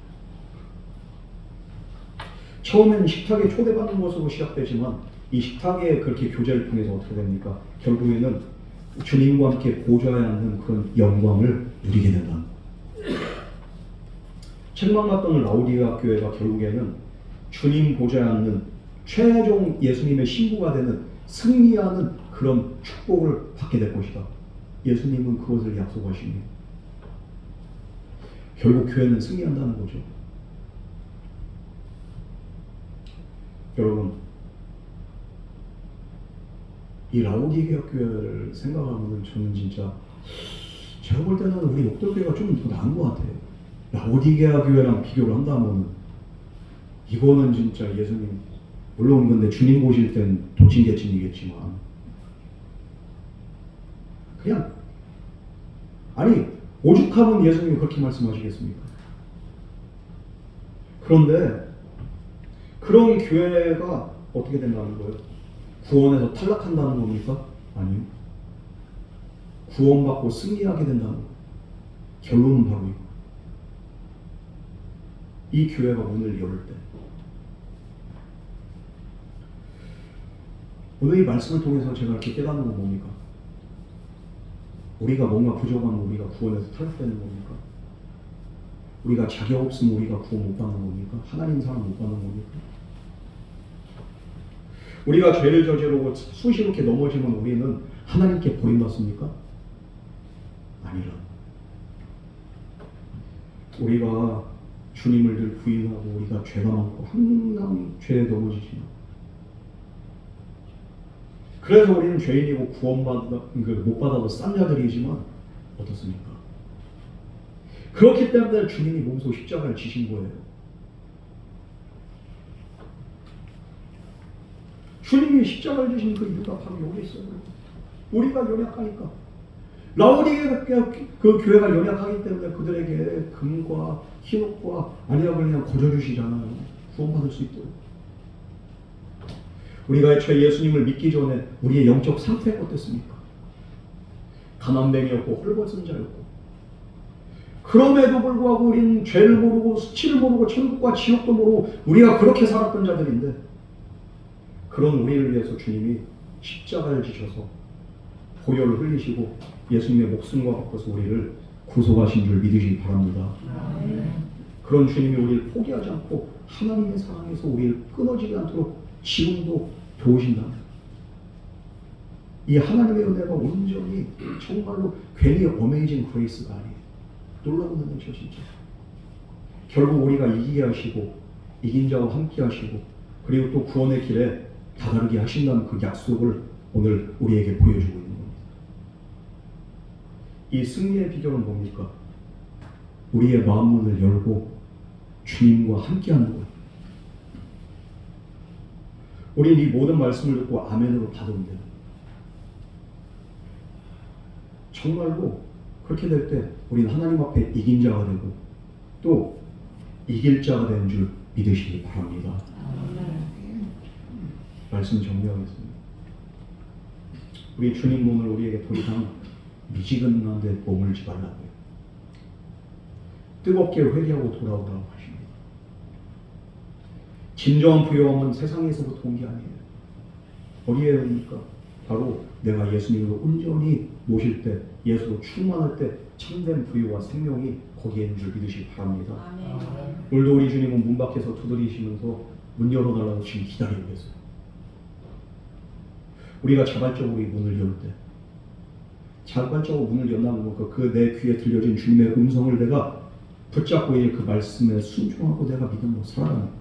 처음에는 식탁에 초대받는 것으로 시작되지만 이 식탁에 그렇게 교제를 통해서 어떻게 됩니까? 결국에는 주님과 함께 보좌에 앉는 그런 영광을 누리게 된다는 거예요. 책망받던 라오디게아 교회가 결국에는 주님 보좌에 앉는 최종 예수님의 신부가 되는 승리하는 그런 축복을 받게 될 것이다. 예수님은 그것을 약속하십니다. 결국 교회는 승리한다는 거죠. 여러분, 이 라오디게아 교회를 생각하면 저는 진짜 제가 볼 때는 우리 목돌교회가 좀 더 나은 것 같아요. 라오디게아 교회랑 비교를 한다면 이거는 진짜 예수님, 물론 근데 주님 보실 땐 도찐개찐이겠지만 그냥 아니 오죽하면 예수님이 그렇게 말씀하시겠습니까? 그런데 그런 교회가 어떻게 된다는 거예요? 구원에서 탈락한다는 겁니까? 아니요. 구원받고 승리하게 된다는 거예요. 결론은 바로 이거. 이 교회가 문을 열을 때 오늘 이 말씀을 통해서 제가 이렇게 깨닫는 건 뭡니까? 우리가 뭔가 부족하면 우리가 구원에서 탈락되는 겁니까? 우리가 자격 없으면 우리가 구원 못 받는 겁니까? 하나님 사랑 못 받는 겁니까? 우리가 죄를 저지르고 수시롭게 넘어지면 우리는 하나님께 버림받습니까? 아니라 우리가 주님을 늘 부인하고 우리가 죄가 많고 항상 죄에 넘어지지만 그래서 우리는 죄인이고 못 받아도 싼 자들이지만 어떻습니까? 그렇기 때문에 주님이 몸소 십자가를 지신 거예요. 주님이 십자가를 지신 그 이유가 바로 여기 있어요. 우리가 연약하니까. 라오디게아 그 교회가 연약하기 때문에 그들에게 금과 흰옷과 안약을 그냥 거저주시잖아요. 구원받을 수 있도록. 우리가 애초에 예수님을 믿기 전에 우리의 영적 상태가 어땠습니까? 가난뱅이였고 헐벗은 자였고 그럼에도 불구하고 우리는 죄를 모르고 수치를 모르고 천국과 지옥도 모르고 우리가 그렇게 살았던 자들인데 그런 우리를 위해서 주님이 십자가를 지셔서 보혈을 흘리시고 예수님의 목숨과 바꿔서 우리를 구속하신 줄 믿으시기 바랍니다. 그런 주님이 우리를 포기하지 않고 하나님의 사랑에서 우리를 끊어지지 않도록 지금도 도우신다. 이 하나님의 은혜가 온전히 정말로 괜히 어메이징 그레이스가 아니에요. 놀라운 은혜죠 진짜. 결국 우리가 이기게 하시고 이긴 자와 함께 하시고 그리고 또 구원의 길에 다다르게 하신다는 그 약속을 오늘 우리에게 보여주고 있는 겁니다. 이 승리의 비결은 뭡니까? 우리의 마음문을 열고 주님과 함께하는 거예요. 우리는 이 모든 말씀을 듣고 아멘으로 받으면 돼요. 정말로 그렇게 될 때 우리는 하나님 앞에 이긴 자가 되고 또 이길 자가 되는 줄 믿으시기 바랍니다. 말씀 정리하겠습니다. 우리 주님 오늘 우리에게 더 이상 미지근한 데 머물지 말라고요. 뜨겁게 회개하고 돌아오라고 하십니다. 진정한 부요함은 세상에서부터 온 게 아니에요. 어디에 옵니까? 바로 내가 예수님을 온전히 모실 때, 예수로 충만할 때 참된 부요와 생명이 거기에 있는 줄 믿으시기 바랍니다. 오늘도 우리 주님은 문 밖에서 두드리시면서 문 열어달라고 지금 기다리고 계세요. 우리가 자발적으로 이 문을 열 때, 자발적으로 문을 연다는 건 그 내 귀에 들려진 주님의 음성을 내가 붙잡고 이제 그 말씀에 순종하고 내가 믿음으로 살아가는 거예요.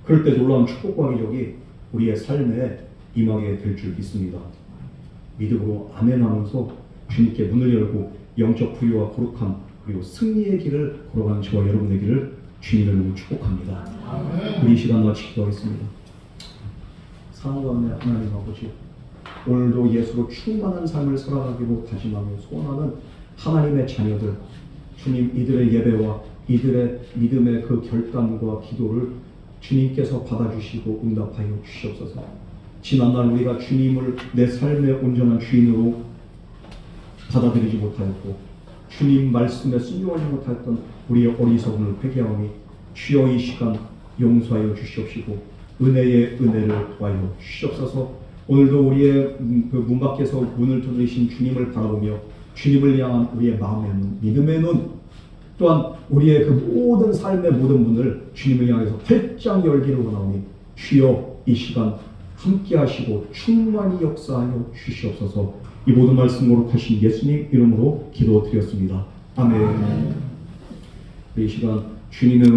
그럴 때 놀라운 축복과 기적이 우리의 삶에 임하게 될 줄 믿습니다. 믿음으로 아멘 하면서 주님께 문을 열고 영적 부유와 거룩함 그리고 승리의 길을 걸어가는 저와 여러분의 길을 주님의 이름으로 축복합니다. 우리 이 시간 마치 기도하겠습니다. 사랑하는 하나님 아버지, 오늘도 예수로 충만한 삶을 살아가기로 다짐하며 소원하는 하나님의 자녀들, 주님 이들의 예배와 이들의 믿음의 그 결단과 기도를 주님께서 받아주시고 응답하여 주시옵소서. 지난날 우리가 주님을 내 삶의 온전한 주인으로 받아들이지 못하였고 주님 말씀에 순종하지 못하였던 우리의 어리석음을 회개하오니 주여 이 시간 용서하여 주시옵시고 은혜의 은혜를 더하여 주시옵소서. 오늘도 우리의 그 문 밖에서 문을 두드리신 주님을 바라보며 주님을 향한 우리의 마음의 눈, 믿음의 눈, 또한 우리의 그 모든 삶의 모든 문을 주님을 향해서 활짝 열기를 원하오니 주여 이 시간 함께 하시고 충만히 역사하여 주시옵소서. 이 모든 말씀 거룩하신 예수님 이름으로 기도드렸습니다. 아멘. 이 시간 주님의